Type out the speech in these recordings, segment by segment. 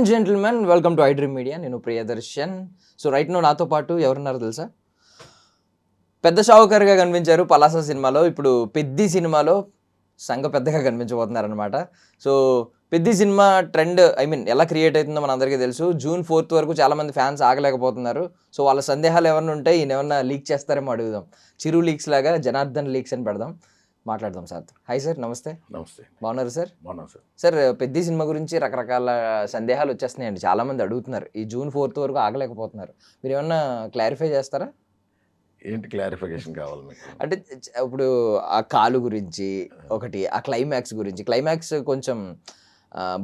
Gentlemen, welcome to iDream Media. నేను Priyadarshan. So right no నాతో పాటు ఎవరున్నారో తెలుసా? పెద్ద షావుకర్గా కనిపించారు పలాస సినిమాలో. ఇప్పుడు పెద్ది సినిమాలో సంఘ పెద్దగా కనిపించబోతున్నారనమాట. సో పెద్ది సినిమా ట్రెండ్ ఎలా క్రియేట్ అవుతుందో మన అందరికీ తెలుసు. June 4th వరకు చాలామంది ఫ్యాన్స్ ఆగలేకపోతున్నారు. సో వాళ్ళ సందేహాలు ఏమన్నా ఉంటే ఈయన ఏమన్నా లీక్ చేస్తారేమో అడుగుదాం. చిరు లీక్స్ లాగా జనార్దన్ లీక్స్ అని పెడదాం, మాట్లాడదాం సార్. హాయ్ సార్, నమస్తే. నమస్తే. బాగున్నారు సార్? బాగున్నాను సార్. సార్, పెద్ది సినిమా గురించి రకరకాల సందేహాలు వచ్చేస్తున్నాయండి. చాలామంది అడుగుతున్నారు. ఈ June 4th వరకు ఆగలేకపోతున్నారు. మీరు ఏమన్నా క్లారిఫై చేస్తారా? ఏంటి క్లారిఫికేషన్ కావాలి మీకు? అంటే ఇప్పుడు ఆ కాలు గురించి ఒకటి, ఆ క్లైమాక్స్ గురించి. క్లైమాక్స్ కొంచెం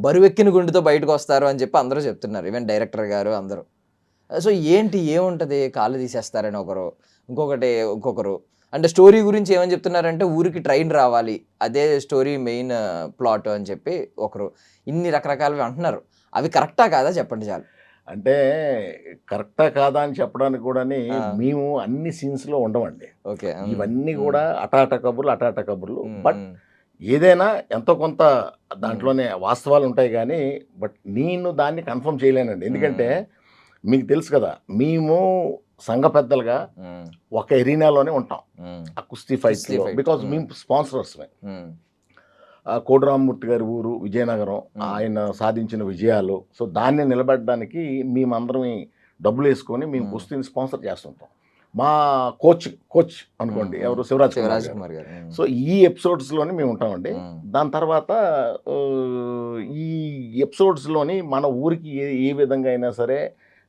బరువెక్కిన గుండెతో బయటకు వస్తారు అని చెప్పి అందరూ చెప్తున్నారు, ఈవెన్ డైరెక్టర్ గారు అందరూ. సో ఏముంటుంది, కాలు తీసేస్తారని ఒకరు, ఇంకొకరు. అంటే స్టోరీ గురించి ఏమని చెప్తున్నారంటే ఊరికి ట్రైన్ రావాలి, అదే స్టోరీ మెయిన్ ప్లాట్ అని చెప్పి ఒకరు. ఇన్ని రకరకాలవి అంటున్నారు. అవి కరెక్టా కాదా చెప్పండి చాలు. అంటే కరెక్టా కాదా అని చెప్పడానికి కూడా మేము అన్ని సీన్స్లో ఉండమండి. ఓకే, ఇవన్నీ కూడా అటాట కబుర్లు. బట్ ఏదైనా ఎంతో కొంత దాంట్లోనే వాస్తవాలు ఉంటాయి కానీ బట్ నేను దాన్ని కన్ఫర్మ్ చేయలేనండి. ఎందుకంటే మీకు తెలుసు కదా, మేము సంఘ పెద్దలుగా ఒక ఎరీనాలోనే ఉంటాం, ఆ కుస్తీ ఫైట్స్లో. బికాజ్ మేము స్పాన్సరర్స్. కోడిరామమూర్తి గారి ఊరు విజయనగరం, ఆయన సాధించిన విజయాలు. సో దాన్ని నిలబెట్టడానికి మేమందరం డబ్బులు వేసుకొని మేము కుస్తీని స్పాన్సర్ చేస్తుంటాం. మా కోచ్ అనుకోండి ఎవరు, శివరాజ్ కుమార్ గారు. సో ఈ ఎపిసోడ్స్లోని మేము ఉంటామండి. దాని తర్వాత ఈ ఎపిసోడ్స్లోని మన ఊరికి ఏ విధంగా అయినా సరే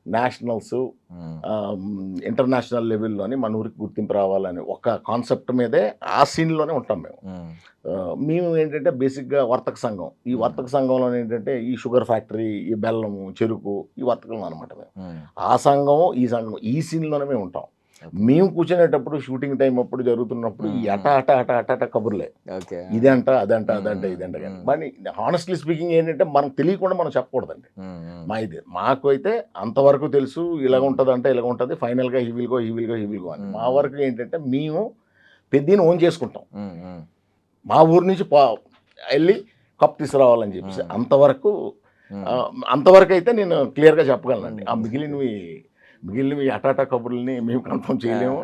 నేషనల్స్, ఇంటర్నేషనల్ లెవెల్లోని మన ఊరికి గుర్తింపు రావాలని ఒక కాన్సెప్ట్ మీదే ఆ సీన్లోనే ఉంటాం మేము ఏంటంటే బేసిక్గా వర్తక సంఘం. ఈ వర్తక సంఘంలో ఏంటంటే ఈ షుగర్ ఫ్యాక్టరీ, ఈ బెల్లము, చెరుకు, ఈ వర్తకం అనమాట మేము. ఆ సంఘం ఈ సీన్లోనే మేము ఉంటాం. మేము కూర్చునేటప్పుడు షూటింగ్ టైం అప్పుడు జరుగుతున్నప్పుడు ఈ అట కబుర్లే, ఇదంట అదంట ఇదంట. కానీ మరి హానెస్ట్లీ స్పీకింగ్ ఏంటంటే మనకు తెలియకుండా మనం చెప్పకూడదండి. మాకు అయితే అంతవరకు తెలుసు, ఇలాగ ఉంటుంది అంటే ఇలాగ ఉంటుంది, ఫైనల్గా హీ విల్ గో అని. మా వరకు ఏంటంటే మేము పెద్దని ఓన్ చేసుకుంటాం. మా ఊరు నుంచి వెళ్ళి కప్ తీసుకురావాలని చెప్పేసి అంతవరకు అయితే నేను క్లియర్గా చెప్పగలనండి. ఆ మిగిలినవి అటాటా కబుర్లని మేము కన్ఫర్మ్ చేయలేము.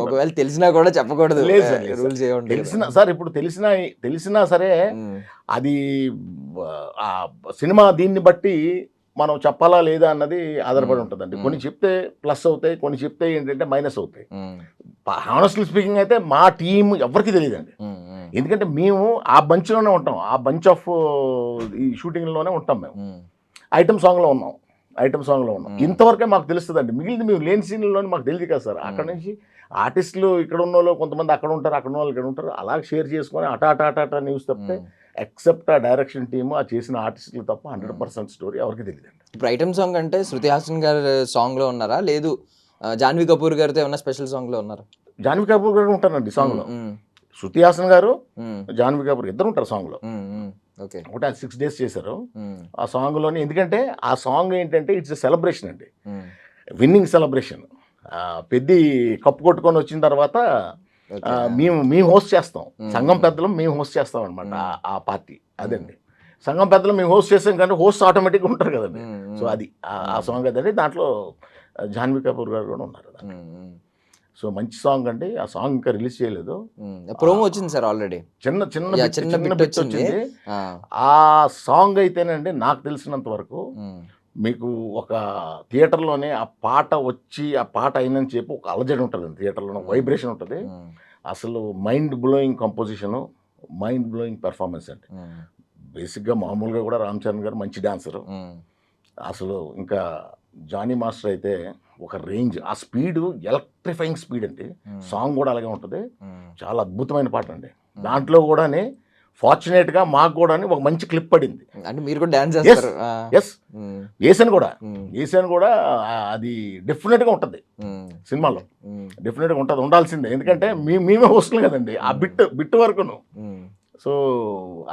ఒకవేళ తెలిసినా కూడా చెప్పకూడదు. తెలిసినా సార్, ఇప్పుడు తెలిసినా సరే అది ఆ సినిమా దీన్ని బట్టి మనం చెప్పాలా లేదా అన్నది ఆధారపడి ఉంటుందండి. కొన్ని చెప్తే ప్లస్ అవుతాయి, కొన్ని చెప్తే ఏంటంటే మైనస్ అవుతాయి. హానెస్ట్లీ స్పీకింగ్ అయితే మా టీం ఎవరికి తెలియదండి. ఎందుకంటే మేము ఆ బంచ్లోనే ఉంటాం, ఆ బంచ్ ఆఫ్ ఈ షూటింగ్లోనే ఉంటాం. మేము ఐటమ్ సాంగ్లో ఉన్నాం. ఇంతవరకే మాకు తెలుస్తుందండి. మిగిలింది మేము లేని సీన్లోనే మాకు తెలియదు కదా సార్. అక్కడ నుంచి ఆర్టిస్టులు ఇక్కడ ఉన్న వాళ్ళు కొంతమంది అక్కడ ఉంటారు, అక్కడ ఉన్న వాళ్ళు ఇక్కడ ఉంటారు, అలా షేర్ చేసుకొని అటాట న్యూస్ తప్పితే ఎక్సెప్ట్ ఆ డైరెక్షన్ టీము, ఆ చేసిన ఆర్టిస్టులు తప్ప 100% స్టోరీ ఎవరికి తెలియదండి. ఇప్పుడు ఐటమ్ సాంగ్ అంటే శృతి హాసన్ గారి సాంగ్లో ఉన్నారా, లేదు జాన్వీ కపూర్ గారితో ఏమన్నా స్పెషల్ సాంగ్లో ఉన్నారా? జాన్వీ కపూర్ గారు ఉంటారండి సాంగ్లో. శృతి హాసన్ గారు, జాన్వీ కపూర్ ఇద్దరు ఉంటారు సాంగ్లో. ఒకటి 6 days చేశారు ఆ సాంగ్లోని. ఎందుకంటే ఆ సాంగ్ ఏంటంటే ఇట్స్ ఎ సెలబ్రేషన్ అండి, విన్నింగ్ సెలబ్రేషన్. పెద్ద కప్పు కొట్టుకొని వచ్చిన తర్వాత మేము హోస్ట్ చేస్తాం, సంఘం పెద్దలు మేము హోస్ట్ చేస్తాం అనమాట ఆ పార్టీ. అదండి సంఘం పెద్దలు మేము హోస్ట్ చేస్తాం, కానీ హోస్ట్ ఆటోమేటిక్గా ఉంటారు కదండి. సో అది ఆ సాంగ్ అదండి. దాంట్లో జాన్వీ కపూర్ గారు కూడా ఉన్నారు. సో మంచి సాంగ్ అండి. ఆ సాంగ్ ఇంకా రిలీజ్ చేయలేదు, ప్రోమో వచ్చింది సార్ ఆల్రెడీ, చిన్న బిట్ వచ్చింది. ఆ సాంగ్ అయితేనండి నాకు తెలిసినంత వరకు మీకు ఒక థియేటర్లోనే ఆ పాట అయినని చెప్పి ఒక అలజడి ఉంటుంది థియేటర్లో, వైబ్రేషన్ ఉంటుంది. అసలు mind blowing composition, mind blowing performance అండి. బేసిక్గా మామూలుగా కూడా రామ్ చరణ్ గారు మంచి డాన్సరు. అసలు ఇంకా జానీ మాస్టర్ అయితే ఒక రేంజ్, ఆ స్పీడ్ ఎలక్ట్రిఫైయింగ్ స్పీడ్ అండి. సాంగ్ కూడా అలాగే ఉంటుంది. చాలా అద్భుతమైన పాట అండి. దాంట్లో కూడా ఫార్చునేట్గా మాకు కూడా ఒక మంచి క్లిప్ పడింది. అంటే మీరు కూడా డాన్స్ చేస్తారు? ఎస్, వేసాను కూడా. అది డెఫినెట్గా ఉంటుంది సినిమాలో, డెఫినెట్గా ఉంటుంది, ఉండాల్సిందే. ఎందుకంటే మేమే వస్తున్నాం కదండి ఆ బిట్ వరకును. సో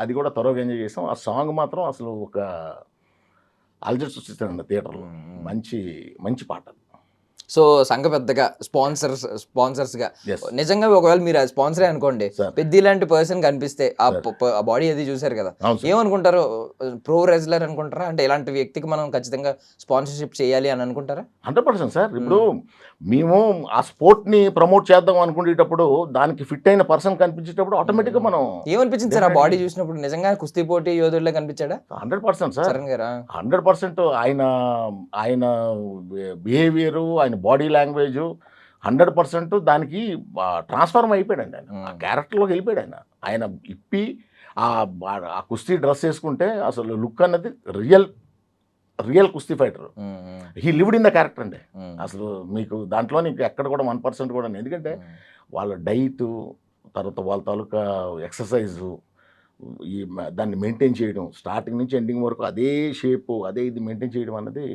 అది కూడా త్వరగా ఎంజాయ్ చేసాం. ఆ సాంగ్ మాత్రం అసలు ఒక అలజడి సృష్టిస్తానండి థియేటర్లో. మంచి పాట. సో సంఘ పెద్దగా స్పాన్సర్స్ గా Yes. నిజంగా ఒకవేళ మీరు స్పాన్సరే అనుకోండి, Sir. పెద్ద ఇలాంటి పర్సన్ కనిపిస్తే ఆ బాడీ అది చూసారు కదా, అవును సార్. ఏమనుకుంటారు? ప్రో రెజ్లర్ అనుకుంటారా? అంటే ఇలాంటి వ్యక్తికి మనం ఖచ్చితంగా స్పాన్సర్షిప్ చేయాలి అని అనుకుంటారా? 100% సార్. ఇప్పుడు మేము ఆ స్పోర్ట్ని ప్రమోట్ చేద్దాం అనుకునేటప్పుడు దానికి ఫిట్ అయిన పర్సన్ కనిపించేటప్పుడు ఆటోమేటిక్గా మనం ఏమనిపించింది సార్ ఆ బాడీ చూసినప్పుడు? నిజంగా కుస్తీ పోటీ యోధుడిలో కనిపించాడా 100% సార్. చరణ్ గారా? 100% ఆయన బిహేవియరు, ఆయన బాడీ లాంగ్వేజ్ 100% దానికి ట్రాన్స్ఫార్మ్ అయిపోయాడండి. ఆయన ఆ క్యారెక్టర్లోకి వెళ్ళిపోయాడు. ఆయన ఇప్పి ఆ కుస్తీ డ్రెస్ వేసుకుంటే అసలు లుక్ అన్నది రియల్ కుస్తీ fighter. He lived in the character అండి. అసలు మీకు దాంట్లో నీకు ఎక్కడ కూడా 1% కూడా లేదు. ఎందుకంటే వాళ్ళ డైట్, తర్వాత వాళ్ళ తాలూకా ఎక్సర్సైజు, దాన్ని మెయింటైన్ చేయడం, స్టార్టింగ్ నుంచి ఎండింగ్ వరకు అదే షేపు, అదే ఇది మెయింటైన్ చేయడం అన్నది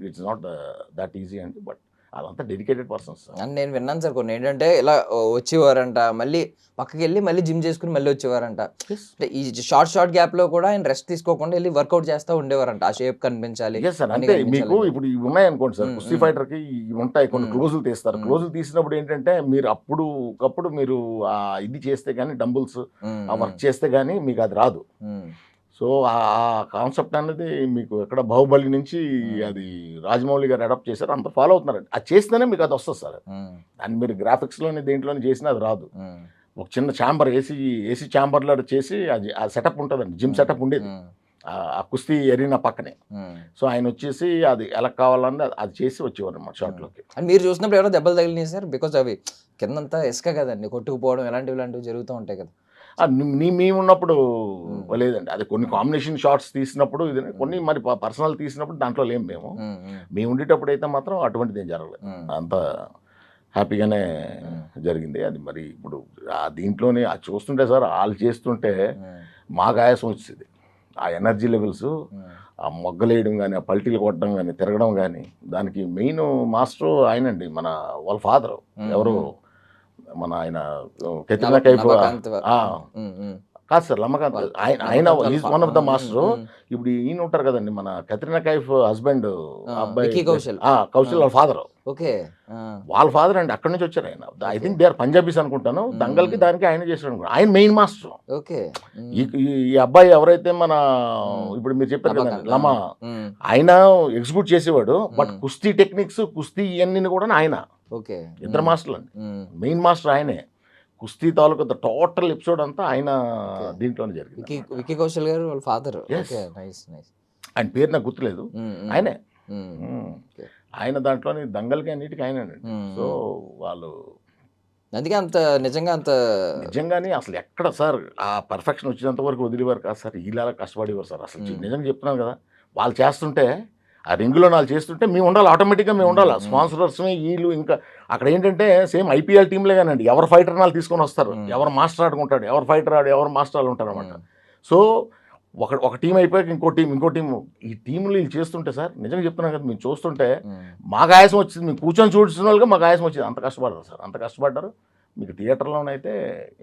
ఇట్స్ నాట్ దట్ ఈజీ అండి. బట్ అదంతా డెడికేటెడ్ పర్సన్స్. అని నేను విన్నాను సార్. కొన్ని ఏంటంటే ఇలా వచ్చేవారంట, మళ్ళీ పక్కకి వెళ్ళి మళ్ళీ జిమ్ చేసుకుని మళ్ళీ వచ్చేవారంట. అంటే ఈ షార్ట్ గ్యాప్ లో కూడా ఆయన రెస్ట్ తీసుకోకుండా వెళ్ళి వర్కౌట్ చేస్తూ ఉండేవారంట, ఆ షేప్ కనిపించాలి. సార్ అంటే మీకు ఇప్పుడు ఇవి ఉన్నాయనుకోండి సార్, కుస్తీ ఫైటర్కి ఇవి ఉంటాయి, కొన్ని క్లోజులు తీస్తారు. క్లోజులు తీసినప్పుడు ఏంటంటే మీరు అప్పుడు మీరు ఆ ఇది చేస్తే కానీ, డంబుల్స్ ఆ వర్క్ చేస్తే కానీ మీకు అది రాదు. సో ఆ కాన్సెప్ట్ అనేది మీకు ఎక్కడ బాహుబలి నుంచి అది రాజమౌళి గారు అడాప్ట్ చేశారు, అంత ఫాలో అవుతున్నారండి. అది చేస్తేనే మీకు అది వస్తుంది సార్. దాన్ని మీరు గ్రాఫిక్స్లోని దేంట్లోనే చేసినా అది రాదు. ఒక చిన్న ఛాంబర్ ఏసీ ఛాంబర్లో చేసి అది ఆ సెటప్ ఉంటుందండి, జిమ్ సెటప్ ఉండేది ఆ కుస్తీ ఎరీనా పక్కనే. సో ఆయన వచ్చేసి అది ఎలా కావాలని అది చేసి వచ్చేవారు అన్నమాట షార్ట్లోకి. అని మీరు చూసినప్పుడు ఎవరో దెబ్బలు తగిలినాయి సార్? బికాజ్ అవి కిందంతా ఇసుక కదండి, కొట్టుకుపోవడం ఇలాంటివి జరుగుతూ ఉంటాయి కదా. మేము ఉన్నప్పుడు లేదండి, అది కొన్ని కాంబినేషన్ షార్ట్స్ తీసినప్పుడు, ఇది కొన్ని మరి పర్సనల్ తీసినప్పుడు దాంట్లో లేము. మేము ఉండేటప్పుడు అయితే మాత్రం అటువంటిది ఏం జరగలేదు, అంత హ్యాపీగానే జరిగింది. అది మరి ఇప్పుడు ఆ దీంట్లోనే అది చూస్తుంటే సార్, వాళ్ళు చేస్తుంటే మాకు ఆయాసం వచ్చేది. ఆ ఎనర్జీ లెవెల్స్, ఆ మొగ్గలేయడం కానీ, ఆ పల్టీలు కొట్టడం కానీ, తిరగడం కానీ, దానికి మెయిన్ మాస్టర్ ఆయనండి, వాళ్ళ ఫాదర్ ఎవరు, మన ఆయన కెత్రినా కైఫ్ కాదు సార్, లమ్మకాంత్. ఆయన is one of the master. ఇప్పుడు ఈయన ఉంటారు కదండి, మన కెత్రినా కైఫ్ హస్బెండ్ అబ్బాయి కౌశల్ వాళ్ళ ఫాదర్. ఓకే, వాళ్ళ ఫాదర్ అండి, అక్కడి నుంచి వచ్చారు ఆయన. I think they are Punjabis అనుకుంటాను. దంగల్కి దానికి ఆయన చేశాడు అనుకుంటా, ఆయన మెయిన్ మాస్టర్. ఓకే, ఈ అబ్బాయి ఎవరైతే మన ఇప్పుడు మీరు చెప్పారు కదండి లమా, ఆయన ఎగ్జిక్యూట్ చేసేవాడు. బట్ కుస్తీ టెక్నిక్స్, కుస్తీ ఇవన్నీ కూడా ఆయన ఇద్దరు మాస్టర్లు అండి. మెయిన్ మాస్టర్ ఆయనే. కుస్తీ తాలూకా టోటల్ ఎపిసోడ్ అంతా ఆయన దీంట్లోనే జరిగింది. విక్కీ కౌశల్ గారు వాళ్ళ ఫాదర్. ఆయన పేరు నాకు గుర్తులేదు, ఆయనే. ఆయన దాంట్లోని దంగల్కి అన్నిటికీ ఆయనండి. సో వాళ్ళు అందుకే నిజంగానే అసలు ఎక్కడ సార్ ఆ పర్ఫెక్షన్ వచ్చినంత వరకు వదిలేవారు కాదు సార్, ఇలా కష్టపడేవారు సార్. అసలు నిజంగా చెప్తున్నాను కదా, వాళ్ళు చేస్తుంటే ఆ రింగులో వాళ్ళు చేస్తుంటే మేము ఉండాలి, ఆటోమేటిక్గా మేము ఉండాలి. స్పాన్సరర్స్ వీళ్ళు ఇంకా అక్కడ ఏంటంటే సేమ్ ఐపీఎల్ టీంలే కానండి, ఎవరు ఫైటర్ వాళ్ళు తీసుకొని వస్తారు, ఎవరు మాస్టర్ ఆడుకుంటాడు, ఎవరు ఫైటర్ ఎవరు మాస్టర్ వాళ్ళు ఉంటారు అనమాట. సో ఒక టీం అయిపోయాక ఇంకో టీం ఈ టీంలు వీళ్ళు చేస్తుంటే సార్, నిజంగా చెప్తున్నాను కదా, మేము చూస్తుంటే మాకు ఆయాసం వచ్చింది. మేము కూర్చొని చూసిన వాళ్ళకి మాకు ఆయాసం వచ్చింది, అంత కష్టపడ్డారు సార్, అంత కష్టపడ్డారు. మీకు థియేటర్లోనైతే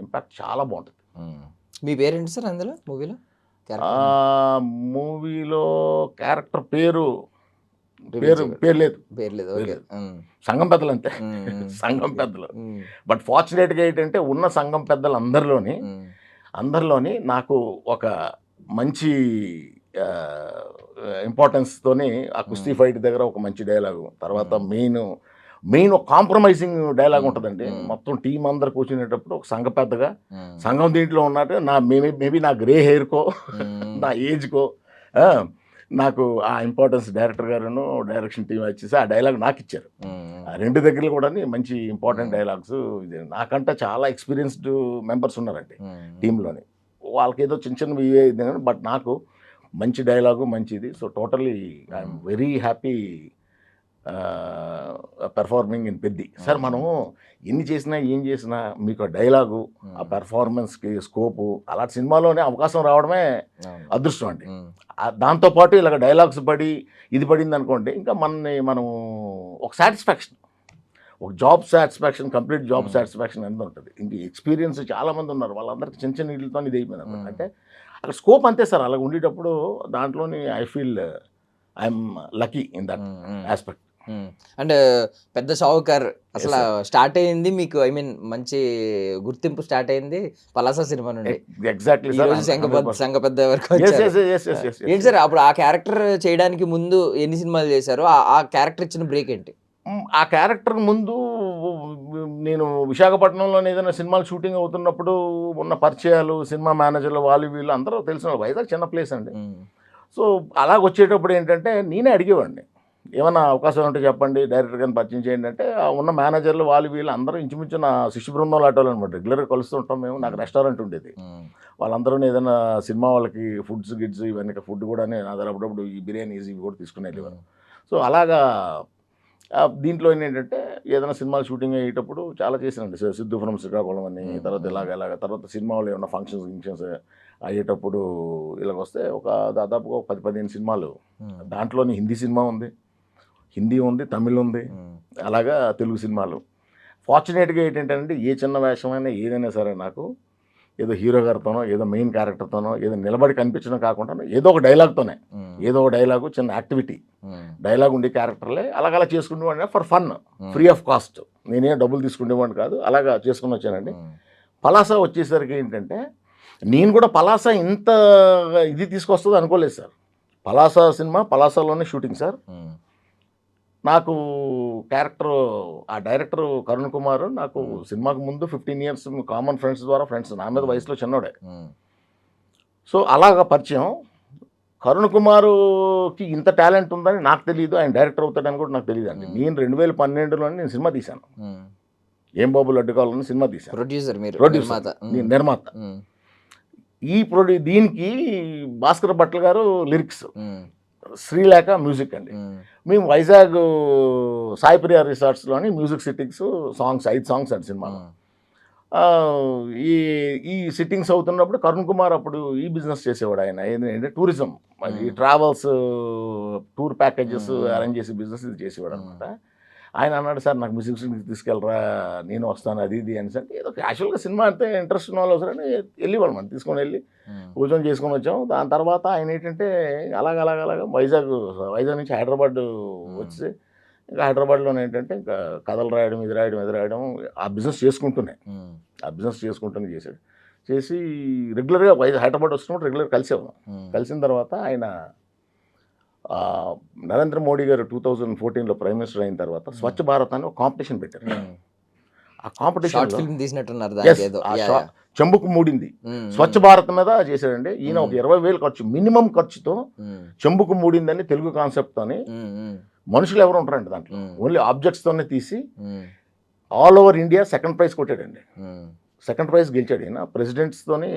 ఇంపాక్ట్ చాలా బాగుంటుంది. మీ పేరేంటి సార్ అందులో మూవీలో క్యారెక్టర్ పేరు లేదు, సంఘం పెద్దలు అంతే, సంఘం పెద్దలు. బట్ ఫార్చునేట్గా ఏంటంటే ఉన్న సంఘం పెద్దలు అందరిలోని నాకు ఒక మంచి ఇంపార్టెన్స్తోని ఆ కుస్తీ ఫైట్ దగ్గర ఒక మంచి డైలాగు, తర్వాత మెయిన్ ఒక కాంప్రమైజింగ్ డైలాగ్ ఉంటుందండి. మొత్తం టీం అందరు కూర్చునేటప్పుడు ఒక సంఘ పెద్దగా, సంఘం దీంట్లో ఉన్నట్టు మేబీ నా గ్రే హెయిర్కో, నా ఏజ్కో నాకు ఆ ఇంపార్టెన్స్ డైరెక్టర్ గారును డైరెక్షన్ టీం వచ్చేసి ఆ డైలాగ్ నాకు ఇచ్చారు. ఆ రెండు దగ్గరలో కూడా మంచి ఇంపార్టెంట్ డైలాగ్స్. ఇది నాకంటే చాలా ఎక్స్పీరియన్స్డ్ మెంబర్స్ ఉన్నారండి టీంలోని. వాళ్ళకి ఏదో చిన్న ఇవే, బట్ నాకు మంచి డైలాగు మంచిది. So totally I'm very happy performing in Peddi. Sir మనము ఎన్ని చేసినా ఏం చేసినా మీకు ఆ డైలాగు, ఆ పెర్ఫార్మెన్స్కి స్కోపు, అలాంటి సినిమాలోనే అవకాశం రావడమే అదృష్టం అండి. దాంతోపాటు ఇలాగ డైలాగ్స్ ఇది పడింది అనుకోండి, ఇంకా మనము ఒక సాటిస్ఫాక్షన్, ఒక job satisfaction, complete job satisfaction ఎంత ఉంటుంది. ఇంక ఎక్స్పీరియన్స్ చాలామంది ఉన్నారు, వాళ్ళందరికీ చిన్న నీళ్ళతో ఇది అయిపోయింది. అంటే అక్కడ స్కోప్ అంతే సార్. అలాగ ఉండేటప్పుడు దాంట్లోని I feel I'm lucky in that aspect. And పెద్ద షావుకర్ అసలు స్టార్ట్ అయింది మీకు, ఐ మీన్ మంచి గుర్తింపు స్టార్ట్ అయింది పలాస సినిమా నుండి. ఎగ్జాక్ట్లీ ఈ రోజు సంఘ పెద్ద వరకు వచ్చారు. ఏంటి సార్ అప్పుడు ఆ క్యారెక్టర్ చేయడానికి ముందు ఎన్ని సినిమాలు చేశారు? ఆ క్యారెక్టర్ ఇచ్చిన బ్రేక్ ఏంటి? ఆ క్యారెక్టర్ ముందు నేను విశాఖపట్నంలో ఏదైనా సినిమాలు షూటింగ్ అవుతున్నప్పుడు ఉన్న పరిచయాలు, సినిమా మేనేజర్లు, వాళ్ళు వీళ్ళు అందరూ తెలిసిన వాళ్ళు. వైజాగ్ చిన్న ప్లేస్ అండి. సో అలాగ వచ్చేటప్పుడు ఏంటంటే నేనే అడిగేవాడిని, ఏమన్నా అవకాశం ఉంటే చెప్పండి, డైరెక్టర్ గారిని పరిచయం చేయండి అంటే ఆ ఉన్న మేనేజర్లు వాళ్ళు వీళ్ళు అందరూ ఇంచుమించు నా శిష్య బృందంలో ఆటోలు అనమాట. రెగ్యులర్గా కలుస్తుంటాం మేము. నాకు రెస్టారెంట్ ఉండేది. వాళ్ళందరూ ఏదైనా సినిమా వాళ్ళకి ఫుడ్స్ గిడ్స్ ఇవన్నీ ఫుడ్ కూడా నా దగ్గర అప్పుడప్పుడు ఈ బిర్యానీస్ ఇవి కూడా తీసుకుని వెళ్ళేవారు. సో అలాగా దీంట్లో ఏంటంటే ఏదైనా సినిమాలు షూటింగ్ అయ్యేటప్పుడు చాలా చేశానండి. సిద్ధు ఫ్రమ్ శ్రీకాకుళం అని, తర్వాత ఇలాగ తర్వాత సినిమా వాళ్ళు ఏమన్నా ఫంక్షన్స్ అయ్యేటప్పుడు ఇలాగ వస్తే ఒక దాదాపుగా 10-15 సినిమాలు. దాంట్లోని హిందీ సినిమా ఉంది, హిందీ ఉంది, తమిళ్ ఉంది, అలాగా తెలుగు సినిమాలు. ఫార్చునేట్గా ఏంటంటే ఏ చిన్న వేషమైనా ఏదైనా సరే నాకు ఏదో హీరో గారితోనో ఏదో మెయిన్ క్యారెక్టర్తోనో ఏదో నిలబడి కనిపించడం కాకుండా ఏదో ఒక డైలాగ్తోనే, ఏదో ఒక డైలాగు, చిన్న యాక్టివిటీ, డైలాగ్ ఉండే క్యారెక్టర్లే అలాగలా చేసుకునేవాడిని for fun, free of cost. నేనేం డబ్బులు తీసుకునేవాడిని కాదు, అలాగా చేసుకుని వచ్చానండి. పలాస వచ్చేసరికి ఏంటంటే నేను కూడా పలాస ఇంత ఇది తీసుకొస్తుంది అనుకోలేదు సార్. పలాస సినిమా పలాసలోనే షూటింగ్ సార్. నాకు క్యారెక్టర్ ఆ డైరెక్టర్ కరుణ్ కుమార్ నాకు సినిమాకు ముందు 15 years కామన్ ఫ్రెండ్స్ ద్వారా ఫ్రెండ్స్, నా మీద వయసులో చిన్నోడే. సో అలాగా పరిచయం. కరుణ్ కుమార్కి ఇంత టాలెంట్ ఉందని నాకు తెలియదు, ఆయన డైరెక్టర్ అవుతాడని కూడా నాకు తెలియదు అండి. నేను 2012లోనే నేను సినిమా తీశాను, ఏం బాబులు అడ్డుకోవాలని సినిమా తీశాను. ప్రొడ్యూసర్, నేను నిర్మాత. దీనికి భాస్కర్ భట్ల గారు లిరిక్స్, శ్రీలేఖ మ్యూజిక్ అండి. మేము వైజాగ్ సాయిప్రియ రిసార్ట్స్లోని మ్యూజిక్ సిట్టింగ్స్, సాంగ్స్ 5 songs అండి సినిమాలో. ఈ సిట్టింగ్స్ అవుతున్నప్పుడు కరుణ్ కుమార్ అప్పుడు ఈ బిజినెస్ చేసేవాడు. ఆయన ఏంటంటే టూరిజం, ఈ ట్రావెల్స్, టూర్ ప్యాకేజెస్ అరేంజ్ చేసే బిజినెస్ ఇది చేసేవాడు అనమాట. ఆయన అన్నాడు, సార్ నాకు మ్యూజిక్ తీసుకెళ్ళరా, నేను వస్తాను అది ఇది అని. అంటే ఏదో క్యాజువల్గా సినిమా అంటే ఇంట్రెస్ట్ ఉన్న వాళ్ళు వస్తారని వెళ్ళేవాడు. మనం తీసుకొని వెళ్ళి కూర్చొని చేసుకొని వచ్చాం. దాని తర్వాత ఆయన ఏంటంటే అలాగ వైజాగ్ నుంచి హైదరాబాద్ వచ్చి ఇంకా హైదరాబాద్లోనే ఏంటంటే ఇంకా కథలు రాయడం, ఇది రాయడం ఆ బిజినెస్ చేసుకుంటూనే చేశాడు. చేసి రెగ్యులర్గా హైదరాబాద్ వస్తున్నప్పుడు రెగ్యులర్గా కలిసేవాళ్ళం. కలిసిన తర్వాత ఆయన నరేంద్ర మోడీ గారు 2014లో ప్రైమ్ మినిస్టర్ అయిన తర్వాత స్వచ్ఛ భారత్ అని ఒక కాంపిటీషన్ పెట్టారు. ఆ కాంపిటీషన్ చెంబుకు మూడింది స్వచ్ఛ భారత్ మీద చేశాడండి ఈయన. ఒక 20,000 ఖర్చు, మినిమం ఖర్చుతో చెంబుకు మూడిందని తెలుగు కాన్సెప్ట్తోని. మనుషులు ఎవరు ఉంటారండి దాంట్లో, ఓన్లీ ఆబ్జెక్ట్స్తోనే తీసి all over India second prize కొట్టాడండి. సెకండ్ ప్రైజ్ గెలిచాడు ఈయన. ప్రెసిడెంట్స్తోని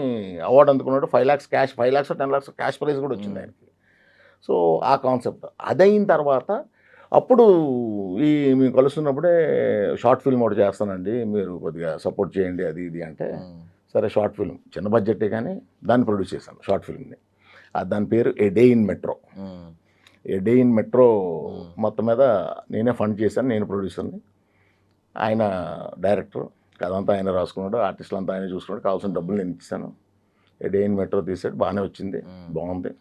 అవార్డు అందుకున్నాడు. 5 lakhs cash, 5 lakhs 10 lakhs cash prize కూడా వచ్చింది ఆయనకి. సో ఆ కాన్సెప్ట్ అదైన తర్వాత అప్పుడు మేము కలుస్తున్నప్పుడే షార్ట్ ఫిల్మ్ ఒకటి చేస్తానండి, మీరు కొద్దిగా సపోర్ట్ చేయండి అది ఇది అంటే, సరే షార్ట్ ఫిల్మ్ చిన్న బడ్జెటే కానీ దాన్ని ప్రొడ్యూస్ చేశాను షార్ట్ ఫిల్మ్ని. దాని పేరు a day in metro. A day in metro మొత్తం మీద నేనే ఫండ్ చేశాను, నేను ప్రొడ్యూసర్ని, ఆయన డైరెక్టర్. అదంతా ఆయన రాసుకున్నాడు, ఆర్టిస్టులు అంతా ఆయన చూసుకున్నాడు, కావాల్సిన డబ్బులు నేను ఇచ్చాను. ఏ డే ఇన్ మెట్రో తీసాడు, బాగానే వచ్చింది, బాగుంది.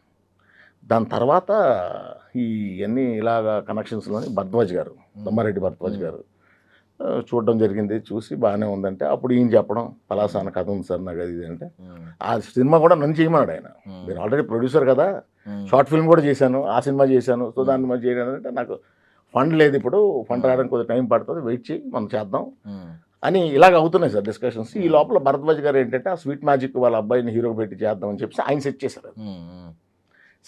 దాని తర్వాత ఇవన్నీ ఇలాగ కనెక్షన్స్లోని భరద్వాజ్ గారు, దమ్మారెడ్డి భరద్వాజ్ గారు చూడడం జరిగింది. చూసి బాగానే ఉందంటే అప్పుడు ఈయన చెప్పడం, పలాస అన్న కథ ఉంది సార్ నాకు అది ఇది అంటే, ఆ సినిమా కూడా నన్ను చేయమన్నాడు ఆయన. మీరు ఆల్రెడీ ప్రొడ్యూసర్ కదా, షార్ట్ ఫిల్మ్ కూడా చేశాను, ఆ సినిమా చేశాను, సో దాన్ని మరి చేయడానికి నాకు ఫండ్ లేదు, ఇప్పుడు ఫండ్ రావడానికి కొద్దిగా టైం పడుతుంది, వెయిట్ చేయి మనం చేద్దాం అని ఇలాగ అవుతున్నాయి సార్ డిస్కషన్స్. ఈ లోపల భరద్వాజ్ గారు ఏంటంటే ఆ స్వీట్ మ్యాజిక్ వాళ్ళ అబ్బాయిని హీరోకి పెట్టి చేద్దామని చెప్పి ఆయన సెట్ చేశారు.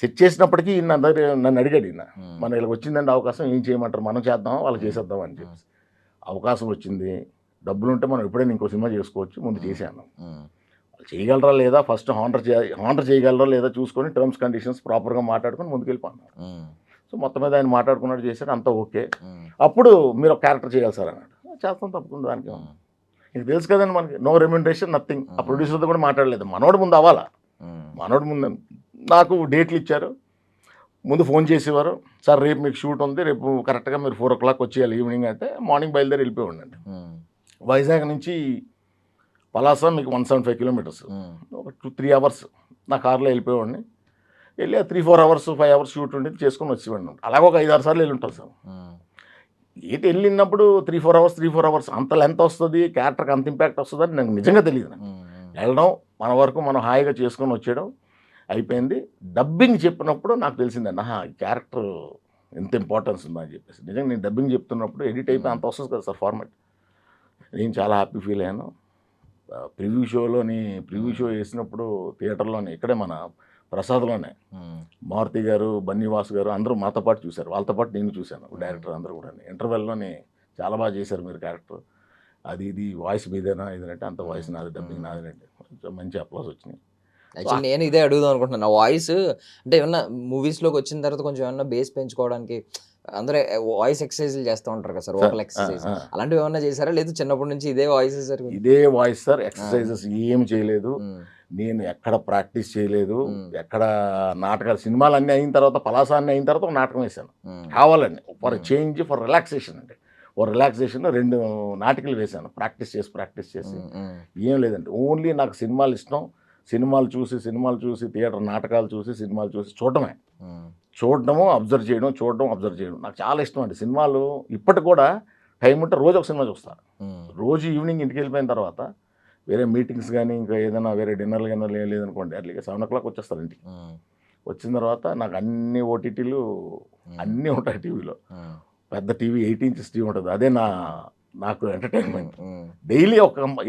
సెట్ చేసినప్పటికీ నన్ను అడిగాడు ఈయన, మనం ఇలా వచ్చిందండి అవకాశం, ఏం చేయమంటారు, మనం చేద్దాం వాళ్ళకి చేసేద్దాం అని చెప్పి. అవకాశం వచ్చింది, డబ్బులు ఉంటే మనం ఎప్పుడైనా ఇంకో సినిమా చేసుకోవచ్చు, ముందు చేశాను. వాళ్ళు చేయగలరా లేదా, ఫస్ట్ హానర్ చేయగలరా లేదా చూసుకొని టర్మ్స్ కండిషన్స్ ప్రాపర్గా మాట్లాడుకొని ముందుకు వెళ్ళిపోన్నాను. సో మొత్తం మీద ఆయన మాట్లాడుకున్నట్టు చేశాడు, అంతా ఓకే. అప్పుడు మీరు ఒక క్యారెక్టర్ చేయాలి సార్ అన్నాడు. చేస్తాం తప్పకుండా, దానికి ఇది తెలుసు కదండి మనకి, నో రెమ్యునరేషన్ నథింగ్. ఆ ప్రొడ్యూసర్తో కూడా మాట్లాడలేదు, మనోడు ముందు అవ్వాలా. మనోడు ముందు నాకు డేట్లు ఇచ్చారు, ముందు ఫోన్ చేసేవారు, సార్ రేపు మీకు షూట్ ఉంది, రేపు కరెక్ట్గా మీరు 4 o'clock వచ్చేయాలి ఈవినింగ్ అంటే, మార్నింగ్ బయలుదేరి వెళ్ళిపోయిండి. వైజాగ్ నుంచి పలాస మీకు 175 kilometers, ఒక 2-3 hours నా కార్లో వెళ్ళిపోయేవాడిని. వెళ్ళి 3-4 hours 5 hours షూట్ ఉండేది చేసుకొని వచ్చేవాడిని. అలాగే ఒక 5-6 సార్లు వెళ్ళి ఉంటాను సార్. ఏంటి వెళ్ళినప్పుడు 3-4 అవర్స్ అంత లెంత్ వస్తుంది, క్యారెక్టర్కి అంత ఇంపాక్ట్ వస్తుందని నాకు నిజంగా తెలియదు. నాకు వెళ్ళడం, మన వరకు మనం హాయిగా చేసుకొని వచ్చేయడం అయిపోయింది. డబ్బింగ్ చెప్పినప్పుడు నాకు తెలిసిందండి, ఈ క్యారెక్టర్ ఎంత ఇంపార్టెన్స్ ఉందా అని చెప్పేసి. నిజంగా నేను డబ్బింగ్ చెప్తున్నప్పుడు ఎడిట్ అయిపోయి అంత వస్తుంది కదా సార్ ఫార్మాట్. నేను చాలా హ్యాపీ ఫీల్ అయ్యాను. ప్రివ్యూ షో వేసినప్పుడు థియేటర్లోనే, ఇక్కడే మన ప్రసాద్లోనే మారుతి గారు, బన్నీవాస్ గారు అందరూ మాతో పాటు చూశారు. వాళ్ళతో పాటు నేను చూశాను, డైరెక్టర్ అందరూ కూడా. ఇంటర్వెల్లోనే చాలా బాగా చేశారు మీరు క్యారెక్టర్, అది ఇది వాయిస్ మీదేనా ఇదంటే, అంత వాయిస్ నాది, డబ్బింగ్ నాదేనండి. మంచి అప్లాస్ వచ్చినాయి. యాక్చువల్లీ నేను ఇదే అడుగుదాం అనుకుంటున్నాను. నా వాయిస్ అంటే ఏమన్నా మూవీస్లోకి వచ్చిన తర్వాత కొంచెం ఏమన్నా బేస్ పెంచుకోవడానికి అందరూ వాయిస్ ఎక్సర్సైజ్లు చేస్తూ ఉంటారు కదా సార్, వోకల్ ఎక్సర్సైజ్ అలాంటివి ఏమన్నా చేశారా, లేదు చిన్నప్పటి నుంచి ఇదే వాయిస్ సార్? ఇదే వాయిస్ సార్, ఎక్సర్సైజెస్ ఏం చేయలేదు. నేను ఎక్కడ ప్రాక్టీస్ చేయలేదు, ఎక్కడ నాటకాలు, సినిమాలు అన్నీ అయిన తర్వాత, పలాస అన్నీ అయిన తర్వాత ఒక నాటకం వేశాను కావాలండి, ఫర్ చేంజ్, ఫర్ రిలాక్సేషన్ అండి. ఓ రిలాక్సేషన్ 2 నాటకాలు వేశాను ప్రాక్టీస్ చేసి. ఏం లేదండి, ఓన్లీ నాకు సినిమాలు ఇష్టం. సినిమాలు చూసి థియేటర్ నాటకాలు చూసి, సినిమాలు చూసి చూడడము, అబ్జర్వ్ చేయడం నాకు చాలా ఇష్టం అండి. సినిమాలు ఇప్పటికి కూడా టైం ఉంటే రోజు ఒక సినిమా చూస్తాను. రోజు ఈవినింగ్ ఇంటికి వెళ్ళిపోయిన తర్వాత వేరే మీటింగ్స్ కానీ, ఇంకా ఏదైనా వేరే డిన్నర్లు కానీ ఏం లేదనుకోండి, అట్లా 7 o'clock వచ్చేస్తారు ఇంటికి. వచ్చిన తర్వాత నాకు అన్ని ఓటీటీలు అన్నీ ఉంటాయి టీవీలో. పెద్ద టీవీ 8 inches టీవీ ఉంటుంది, అదే నాకు ఎంటర్టైన్మెంట్. డైలీ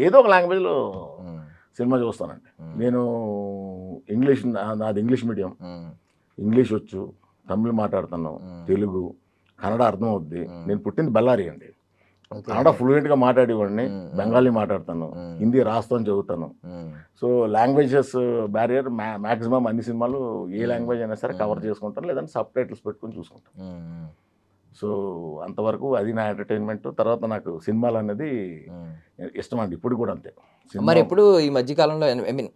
ఏదో ఒక లాంగ్వేజ్లో సినిమా చూస్తానండి. నేను నాది ఇంగ్లీష్ మీడియం, ఇంగ్లీష్ వచ్చు, తమిళ్ మాట్లాడుతాను, తెలుగు, కన్నడ అర్థం అవుద్ది. నేను పుట్టింది బళ్ళారి అండి, కన్నడ ఫ్లూయెంట్గా మాట్లాడేవాడిని, బెంగాలీ మాట్లాడతాను, హిందీ రాస్తాను, చదువుతాను. సో లాంగ్వేజెస్ బ్యారియర్ మ్యాక్సిమం అన్ని సినిమాలు ఏ లాంగ్వేజ్ అయినా సరే కవర్ చేసుకుంటాను, లేదంటే సబ్ టైటిల్స్ పెట్టుకొని చూసుకుంటాను. సో అంతవరకు అది నా ఎంటర్టైన్మెంట్. తర్వాత నాకు సినిమాలు అనేది ఇష్టం అండి, ఇప్పుడు కూడా అంతే. మరి ఎప్పుడు ఈ మధ్య కాలంలో ఐ మీన్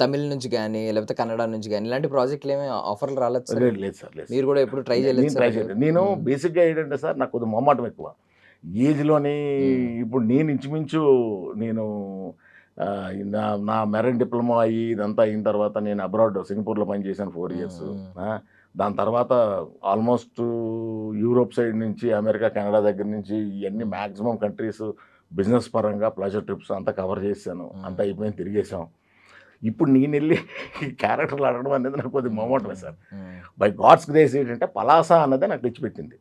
తమిళ నుంచి కానీ, లేకపోతే కన్నడ నుంచి కానీ ఇలాంటి ప్రాజెక్టులు ఏమీ ఆఫర్లు రాలేదు సార్? లేదు సార్, లేదు. మీరు కూడా ఎప్పుడు ట్రై చేయలేదు? నేను బేసిక్గా ఏంటంటే సార్, నాకు కొద్దిగా మొహమాటం ఎక్కువ ఏజ్లోని. ఇప్పుడు నేను ఇంచుమించు నా మెరైన్ డిప్లొమా అయ్యి ఇదంతా అయిన తర్వాత నేను అబ్రాడ్ సింగపూర్లో పనిచేశాను 4 years. దాని తర్వాత ఆల్మోస్ట్ యూరోప్ సైడ్ నుంచి, అమెరికా, కెనడా దగ్గర నుంచి ఇవన్నీ మ్యాక్సిమం కంట్రీస్ బిజినెస్ పరంగా ప్లెజర్ ట్రిప్స్ అంతా కవర్ చేశాను. అంతా అయిపోయింది, తిరిగేసాం. ఇప్పుడు నేను వెళ్ళి క్యారెక్టర్లు అడగడం అనేది నాకు కొద్దిగా మొహమాటమే సార్. బై గాడ్స్ గ్రేస్ ఏంటంటే పలాస అన్నదే నాకు తెచ్చిపెట్టింది.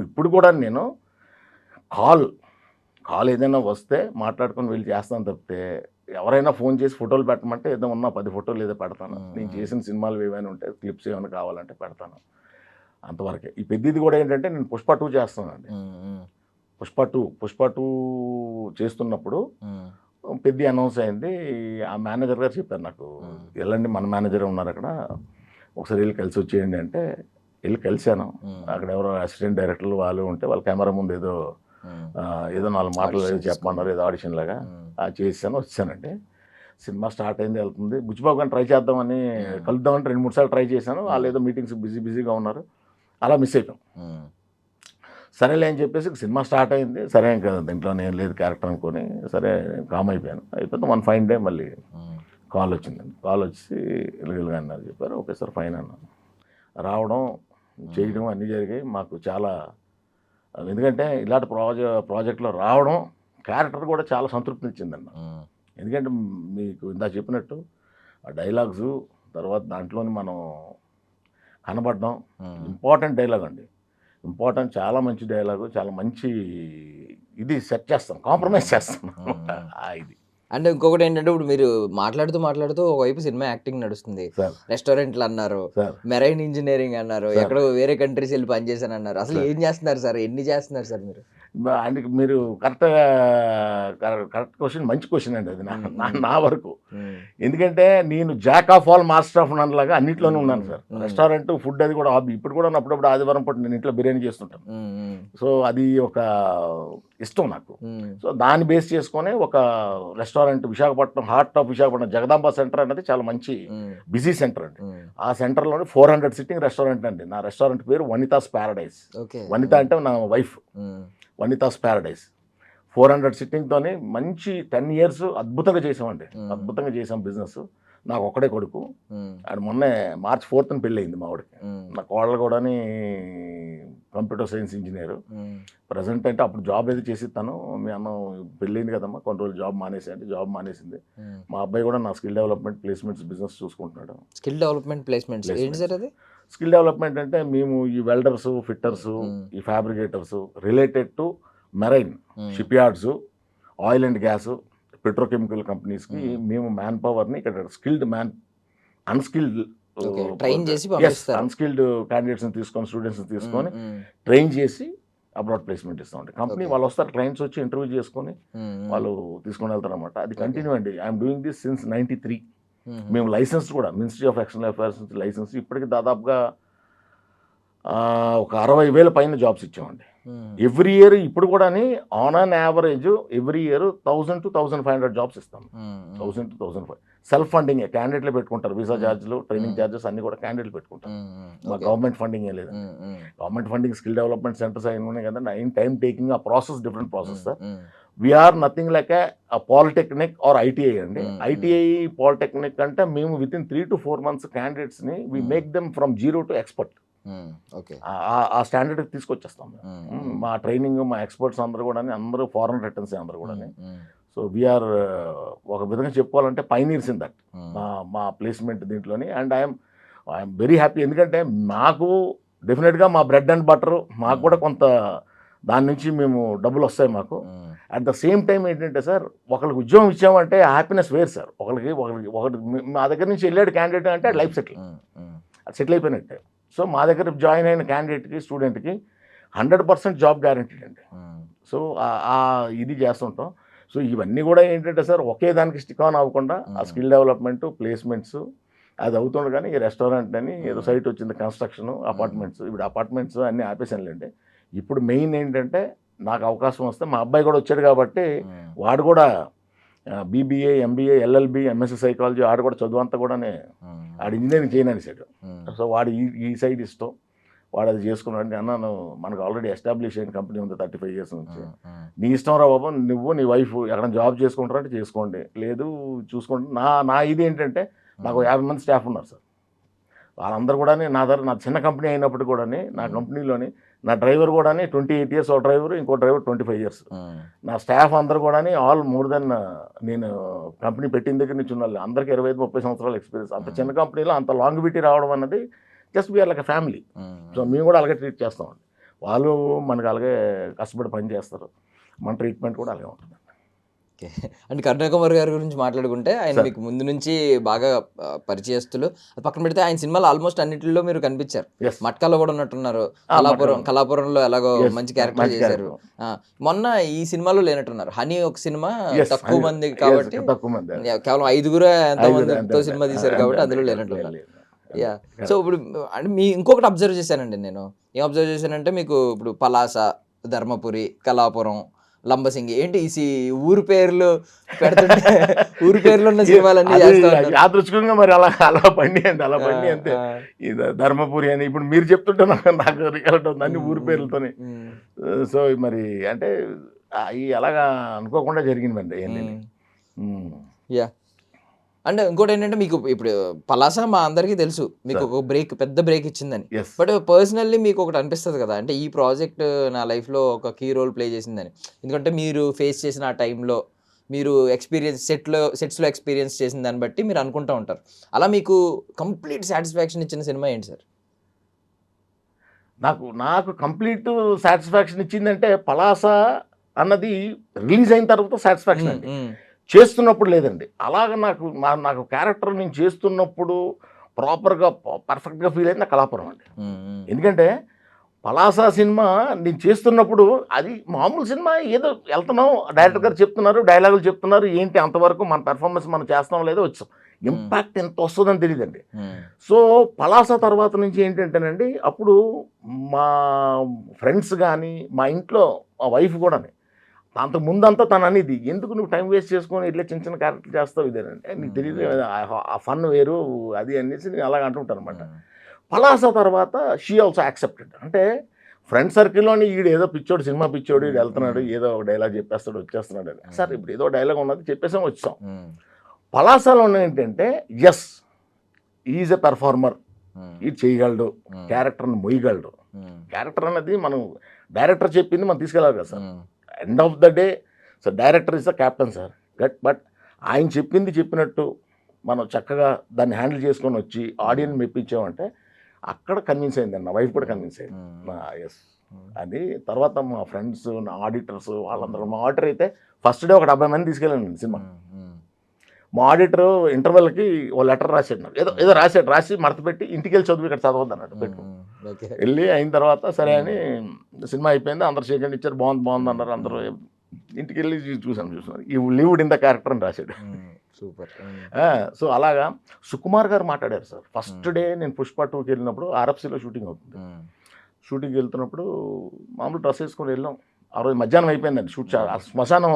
ఇప్పుడు కూడా నేను కాల్ ఏదైనా వస్తే మాట్లాడుకొని వెళ్ళి చేస్తాను తప్పితే, ఎవరైనా ఫోన్ చేసి ఫోటోలు పెట్టమంటే ఏదో ఉన్న 10 ఫోటోలు ఏదో పెడతాను. నేను చేసిన సినిమాలు ఏమైనా ఉంటే క్లిప్స్ ఏమైనా కావాలంటే పెడతాను, అంతవరకే. ఈ పెద్దది కూడా ఏంటంటే నేను పుష్ప 2 చేస్తానండి. పుష్ప 2 చేస్తున్నప్పుడు పెద్ద అనౌన్స్ అయింది. ఆ మేనేజర్ గారు చెప్పారు నాకు, వెళ్ళండి, మన మేనేజర్ ఉన్నారు అక్కడ, ఒకసారి వెళ్ళి కలిసి వచ్చేయండి అంటే వెళ్ళి కలిశాను. అక్కడ ఎవరో అసిస్టెంట్ డైరెక్టర్లు వాళ్ళు ఉంటే, వాళ్ళ కెమెరా ముందు ఏదో 4 మాటలు చెప్పమన్నారు, ఏదో ఆడిషన్ లాగా చేసాను, వచ్చానండి. సినిమా స్టార్ట్ అయింది, వెళ్తుంది. బుచ్చిబాబు గారిని ట్రై చేద్దామని, కలుద్దామని 2-3 సార్లు ట్రై చేశాను. వాళ్ళు ఏదో మీటింగ్స్ బిజీగా ఉన్నారు, అలా మిస్ అయిపోయాం. సరేలే అని చెప్పేసి సినిమా స్టార్ట్ అయింది. సరే ఇంకా దీంట్లో నేను లేదు క్యారెక్టర్ అనుకొని సరే కామ్ అయిపోయాను. అయిపోతే 1 fine day మళ్ళీ కాల్ వచ్చిందండి. కాల్ వచ్చి ఇలాగ అన్నారు, చెప్పారు. ఓకే సార్ ఫైన్ అన్నాను. రావడం, చేయడం అన్నీ జరిగాయి. మాకు చాలా, ఎందుకంటే ఇలాంటి ప్రాజెక్ట్లో రావడం, క్యారెక్టర్ కూడా చాలా సంతృప్తిని ఇచ్చిందండి. ఎందుకంటే మీకు ఇందాక చెప్పినట్టు ఆ డైలాగ్స్, తర్వాత దాంట్లోని మనం కనబడడం, ఇంపార్టెంట్ డైలాగ్ అండి, ఇంపార్టెంట్, చాలా మంచి డైలాగు, చాలా మంచి ఇది సెట్ చేస్తాం, కాంప్రమైజ్ చేస్తాం ఇది. అంటే ఇంకొకటి ఏంటంటే, ఇప్పుడు మీరు మాట్లాడుతూ ఒకవైపు సినిమా యాక్టింగ్ నడుస్తుంది, రెస్టారెంట్లు అన్నారు, మెరైన్ ఇంజనీరింగ్ అన్నారు, ఎక్కడో వేరే కంట్రీస్ వెళ్ళి పనిచేశాను అన్నారు. అసలు ఏం చేస్తున్నారు సార్, ఎన్ని చేస్తున్నారు సార్ మీరు? అందుకు మీరు కరెక్ట్ క్వశ్చన్, మంచి క్వశ్చన్ అండి అది నా వరకు. ఎందుకంటే నేను jack of all master of none లాగా అన్నింటిలోనే ఉన్నాను సార్. రెస్టారెంట్, ఫుడ్ అది కూడా హాబీ. ఇప్పుడు కూడా అప్పుడప్పుడు ఆదివారం పూట నేను ఇంట్లో బిర్యానీ చేస్తుంటాను. సో అది ఒక ఇష్టం నాకు. సో దాన్ని బేస్ చేసుకొని ఒక restaurant Visakhapatnam, heart of Visakhapatnam Jagadamba centre అనేది చాలా మంచి బిజీ సెంటర్ అండి. ఆ సెంటర్లోనే 400 sitting రెస్టారెంట్ అండి. నా రెస్టారెంట్ పేరు వనితాస్ ప్యారడైజ్. వనిత అంటే నా వైఫ్, వనితాస్ ప్యారడైజ్. 400 sittingతోనే మంచి 10 years అద్భుతంగా చేసామండి, అద్భుతంగా చేసాం బిజినెస్. నాకు ఒక్కడే కొడుకు. ఆడు మొన్నే March 4th పెళ్ళి అయింది మా వాడికి. నా కోడలు కూడా కంప్యూటర్ సైన్స్ ఇంజనీరు. ప్రజెంట్ అంటే అప్పుడు జాబ్ ఏదో చేసి తను మీ అన్న పెళ్ళింది కదమ్మా కొన్ని రోజులు జాబ్ మానేసి అంటే జాబ్ మానేసింది. మా అబ్బాయి కూడా నా స్కిల్ డెవలప్మెంట్ ప్లేస్మెంట్స్ బిజినెస్ చూసుకుంటున్నాడు. స్కిల్ డెవలప్మెంట్ ప్లేస్మెంట్స్ ఏంటి సార్ అది? స్కిల్ డెవలప్మెంట్ అంటే మేము ఈ వెల్డర్స్, ఫిట్టర్స్, ఈ fabricators related to marine, ship yards, oil and gas, petrochemical కంపెనీస్కి మేము మ్యాన్ పవర్ని ఇక్కడ స్కిల్డ్ అన్స్కిల్డ్ ట్రైన్ చేసి పంపిస్తారు. అన్స్కిల్డ్ క్యాండిడేట్స్ని తీసుకొని స్టూడెంట్స్ని తీసుకొని ట్రైన్ చేసి అబ్రాడ్ ప్లేస్మెంట్ ఇస్తామండి. కంపెనీ వాళ్ళు వస్తారు, క్లయింట్స్ వచ్చి ఇంటర్వ్యూ చేసుకొని వాళ్ళు తీసుకొని వెళ్తారు అనమాట. అది కంటిన్యూ అండి. I'm doing this since 93. మేము లైసెన్స్ కూడా మినిస్ట్రీ ఆఫ్ ఎక్స్టర్నల్ అఫైర్స్ నుంచి లైసెన్స్ ఇప్పటికి దాదాపుగా ఒక 60,000 పైన జాబ్స్ ఇచ్చామండి. ఎవ్రీ ఇయర్ ఇప్పుడు కూడా on an average every year 1000 to 1500 jobs ఇస్తాం. 1000 to 1500 సెల్ఫ్ ఫండింగ్ క్యాండిడేట్లు పెట్టుకుంటారు. వీసా ఛార్జీలు, ట్రైనింగ్ ఛార్జెస్ అన్ని కూడా క్యాండిడేట్లు పెట్టుకుంటారు. మా గవర్నమెంట్ ఫండింగ్ ఏం లేదండి. Government funding skill development centres అయిన ఉన్నాయి కదండి. అయిన టైం టేకింగ్ ఆ process different process sir. We are nothing like a polytechnic or ITI అండి. ఐటీఐ పాలిటెక్నిక్ అంటే మేము విత్ ఇన్ 3 to 4 months క్యాండిడేట్స్ని we make them from zero to expert. ఆ స్టాండర్డ్కి తీసుకొచ్చేస్తాం. మా ట్రైనింగ్, మా ఎక్స్పర్ట్స్ అందరూ కూడా అందరూ ఫారెన్ రిటర్న్స్ అందరూ కూడా. సో వీఆర్ ఒక విధంగా చెప్పుకోవాలంటే పైనీర్స్ ఇన్ దట్ మా ప్లేస్మెంట్ దీంట్లోని. And I am very happy. ఎందుకంటే మాకు డెఫినెట్గా మా బ్రెడ్ అండ్ బటర్ మాకు కూడా కొంత దాని నుంచి మేము డబ్బులు వస్తాయి మాకు. అట్ ద సేమ్ టైం ఏంటంటే సార్ ఒకరికి ఉద్యోగం ఇచ్చామంటే హ్యాపీనెస్ వేరు సార్. ఒకటి మా దగ్గర నుంచి వెళ్ళాడు క్యాండిడేట్ అంటే లైఫ్ సెటిల్ అయిపోయినట్టే. సో మా దగ్గర జాయిన్ అయిన క్యాండిడేట్కి, స్టూడెంట్కి 100% జాబ్ గ్యారంటీడ్ అండి. సో ఇది చేస్తుంటాం. సో ఇవన్నీ కూడా ఏంటంటే సార్ ఒకే దానికి స్టిక్ ఆన్ అవ్వకుండా ఆ స్కిల్ డెవలప్మెంట్, ప్లేస్మెంట్స్ అది అవుతుండే. కానీ ఈ రెస్టారెంట్ అని ఏదో సైట్ వచ్చింది, కన్స్ట్రక్షన్, అపార్ట్మెంట్స్. ఇప్పుడు అపార్ట్మెంట్స్ అన్నీ ఆపేసానులేండి. ఇప్పుడు మెయిన్ ఏంటంటే నాకు అవకాశం వస్తే మా అబ్బాయి కూడా వచ్చాడు కాబట్టి వాడు కూడా BBA, MBA, LLB, MSc psychology ఆడు కూడా చదువు అంతా కూడా ఆడు ఇంజనీరింగ్ చేయననిసాడు. సో వాడు ఈ సైడ్ ఇష్టం, వాడు అది చేసుకున్నాడు. అన్నాను మనకు ఆల్రెడీ ఎస్టాబ్లిష్ అయిన కంపెనీ ఉంది 35 years నుంచి. నీ ఇష్టం రా బాబు, నువ్వు నీ వైఫ్ ఎక్కడ జాబ్ చేసుకుంటారంటే చేసుకోండి, లేదు చూసుకోండి. నా ఇది ఏంటంటే నాకు 50 మంది స్టాఫ్ ఉన్నారు సార్. వాళ్ళందరూ కూడా నా చిన్న కంపెనీ అయినప్పుడు కూడా నా కంపెనీలోని నా డ్రైవర్ కూడా 28 years ఒక డ్రైవర్, ఇంకో డ్రైవర్ 25 years. నా స్టాఫ్ అందరూ కూడా ఆల్ మోర్ దెన్ నేను కంపెనీ పెట్టిన దగ్గర నుంచి ఉన్న అందరికీ 25-30 సంవత్సరాల ఎక్స్పీరియన్స్. అంత చిన్న కంపెనీలో అంత లాంగివిటీ రావడం అన్నది just we are like a family. So మేము కూడా అలాగే ట్రీట్ చేస్తామండి. వాళ్ళు మనకు అలాగే కష్టపడి పని చేస్తారు. మన ట్రీట్మెంట్ కూడా అలాగే ఉంటుంది. ఓకే. అంటే కరుణాకుమార్ గారి గురించి మాట్లాడుకుంటే ఆయన మీకు ముందు నుంచి బాగా పరిచయస్తులు. అది పక్కన పెడితే ఆయన సినిమాలు ఆల్మోస్ట్ అన్నింటిలో మీరు కనిపించారు. మట్కాలో కూడా ఉన్నట్టున్నారు. కళాపురంలో ఎలాగో మంచి క్యారెక్టర్ చేశారు. మొన్న ఈ సినిమాలో లేనట్టున్నారు. హనీ ఒక సినిమా తక్కువ మంది కాబట్టి కేవలం 5 ఎంతమందితో సినిమా తీశారు కాబట్టి అందులో లేనట్టున్నారు. యా. సో ఇప్పుడు అంటే మీ ఇంకొకటి అబ్జర్వ్ చేశానండి నేను. ఏం అబ్జర్వ్ చేశానంటే మీకు ఇప్పుడు పలాస, ధర్మపురి, కళాపురం, లంబసింగి ఏంటి ఈ ఊరు పేర్లు పెడుతుంటే ఊరు పేర్లు ఉన్న సినిమాలన్నీ యాదృచ్ఛికంగా మరి అలా పండి అంతే. ధర్మపురి అని ఇప్పుడు మీరు చెప్తుంటే నాకు రికార్డ్ అవుతుంది అన్ని ఊరు పేర్లతోనే. సో మరి అంటే అలాగా అనుకోకుండా జరిగిందండి అవన్నీ. యా. అంటే ఇంకోటి ఏంటంటే మీకు ఇప్పుడు పలాస మా అందరికీ తెలుసు, మీకు ఒక పెద్ద బ్రేక్ ఇచ్చిందని. బట్ పర్సనల్లీ మీకు ఒకటి అనిపిస్తుంది కదా, అంటే ఈ ప్రాజెక్ట్ నా లైఫ్లో ఒక కీ రోల్ ప్లే చేసిందని. ఎందుకంటే మీరు ఫేస్ చేసిన ఆ టైంలో మీరు ఎక్స్పీరియన్స్ సెట్స్లో ఎక్స్పీరియన్స్ చేసిన దాన్ని బట్టి మీరు అనుకుంటూ ఉంటారు. అలా మీకు కంప్లీట్ సాటిస్ఫాక్షన్ ఇచ్చిన సినిమా ఏంటి సార్? నాకు కంప్లీట్ సాటిస్ఫాక్షన్ ఇచ్చిందంటే పలాస అన్నది రిలీజ్ అయిన తర్వాత సాటిస్ఫాక్షన్ అండి. చేస్తున్నప్పుడు లేదండి. అలాగ నాకు క్యారెక్టర్ నేను చేస్తున్నప్పుడు ప్రాపర్గా పర్ఫెక్ట్గా ఫీల్ అయింది నా కళాపురం అండి. ఎందుకంటే పలాస సినిమా నేను చేస్తున్నప్పుడు అది మామూలు సినిమా, ఏదో వెళ్తున్నాం, డైరెక్టర్ గారు చెప్తున్నారు, డైలాగులు చెప్తున్నారు, ఏంటి అంతవరకు మన పెర్ఫార్మెన్స్ మనం చేస్తాం లేదో వచ్చాం. ఇంపాక్ట్ ఎంత వస్తుందని తెలియదండి. సో పలాస తర్వాత నుంచి ఏంటంటేనండి అప్పుడు మా ఫ్రెండ్స్ కానీ మా ఇంట్లో మా వైఫ్ కూడా అంత ముందంతా తను అనేది ఎందుకు నువ్వు టైం వేస్ట్ చేసుకొని ఇట్లా చిన్న చిన్న క్యారెక్టర్ చేస్తావు ఇదేనంటే నీకు తెలియదు, ఆ ఫన్ వేరు అది అనేసి నేను అలాగ అంటుంటాను అనమాట. పలాస తర్వాత షీ ఆల్సో యాక్సెప్టెడ్. అంటే ఫ్రెండ్ సర్కిల్లోని ఈడు ఏదో పిచ్చోడు, సినిమా పిచ్చోడు, ఈడు వెళ్తున్నాడు, ఏదో ఒక డైలాగ్ చెప్పేస్తాడు వచ్చేస్తున్నాడు అని. సార్ ఇప్పుడు ఏదో డైలాగ్ ఉన్నది చెప్పేసాం వచ్చాం. పలాసలో ఏంటంటే ఎస్ ఈజ్ ఎ పెర్ఫార్మర్, ఇది చేయగలడు, క్యారెక్టర్ని మొయ్యగలడు. క్యారెక్టర్ అనేది మనం డైరెక్టర్ చెప్పింది మనం తీసుకెళ్ళాలి కదా sir. End of the day sir director is the captain sir. But ఆయన చెప్పింది చెప్పినట్టు మనం చక్కగా దాన్ని హ్యాండిల్ చేసుకొని వచ్చి ఆడియన్స్ మెప్పించామంటే అక్కడ కన్విన్స్ అయిందండి. నా వైఫ్ కూడా కన్విన్స్ అయింది. ఎస్ అది తర్వాత మా ఫ్రెండ్స్, నా ఆడిటర్స్ వాళ్ళందరూ. మా ఆడిటర్ అయితే ఫస్ట్ డే ఒక 70 మంది తీసుకెళ్ళాను సినిమా. మా ఆడిటర్ ఇంటర్వెల్కి ఓ లెటర్ రాసాడు నాకు, ఏదో రాసి మడత పెట్టి ఇంటికి వెళ్ళి చదువు, ఇక్కడ చదవద్దు అన్నట్టు పెట్టు. వెళ్ళి అయిన తర్వాత సరే అని సినిమా అయిపోయింది, అందరు సెకండ్ ఇచ్చారు, బాగుంది అన్నారు అందరూ. ఇంటికి వెళ్ళి చూసాను ఈ లివ్డ్ ఇన్ ద క్యారెక్టర్ అని రాశాడు. సూపర్. సో అలాగా సుకుమార్ గారు మాట్లాడారు సార్. ఫస్ట్ డే నేను పుష్ప 2కి వెళ్ళినప్పుడు ఆర్ఎఫ్సీలో షూటింగ్ అవుతుంది. షూటింగ్కి వెళ్తున్నప్పుడు మామూలు డ్రెస్ వేసుకొని వెళ్ళాం. ఆ రోజు మధ్యాహ్నం అయిపోయిందండి షూట్. శ్మశానం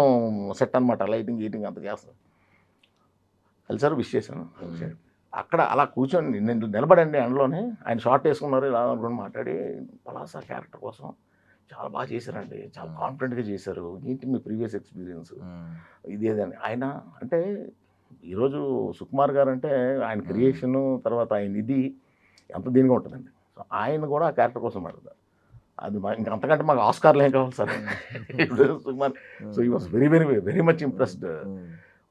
సెట్ అనమాట, లైటింగ్ గీటింగ్ అంత చేస్తాను. కలిసారు, విష్ చేశాను. అక్కడ అలా కూర్చొని నేను నిలబడండి ఎండలోనే. ఆయన షార్ట్ వేసుకున్నారు, ఇలా అనుకుని మాట్లాడి పలాసా క్యారెక్టర్ కోసం చాలా బాగా చేశారండి, చాలా కాన్ఫిడెంట్గా చేశారు, ఏంటి మీ ప్రీవియస్ ఎక్స్పీరియన్స్ ఇదేదని. ఆయన అంటే ఈరోజు సుకుమార్ గారు అంటే ఆయన క్రియేషను తర్వాత ఆయన ఇది ఎంత దీనిగా ఉంటుందండి. సో ఆయన కూడా ఆ క్యారెక్టర్ కోసం మాట్లాడతారు. అది ఇంకా అంతకంటే మాకు ఆస్కార్లు ఏం కావాలి సార్. సుకుమార్ సో ఈ was very very very much impressed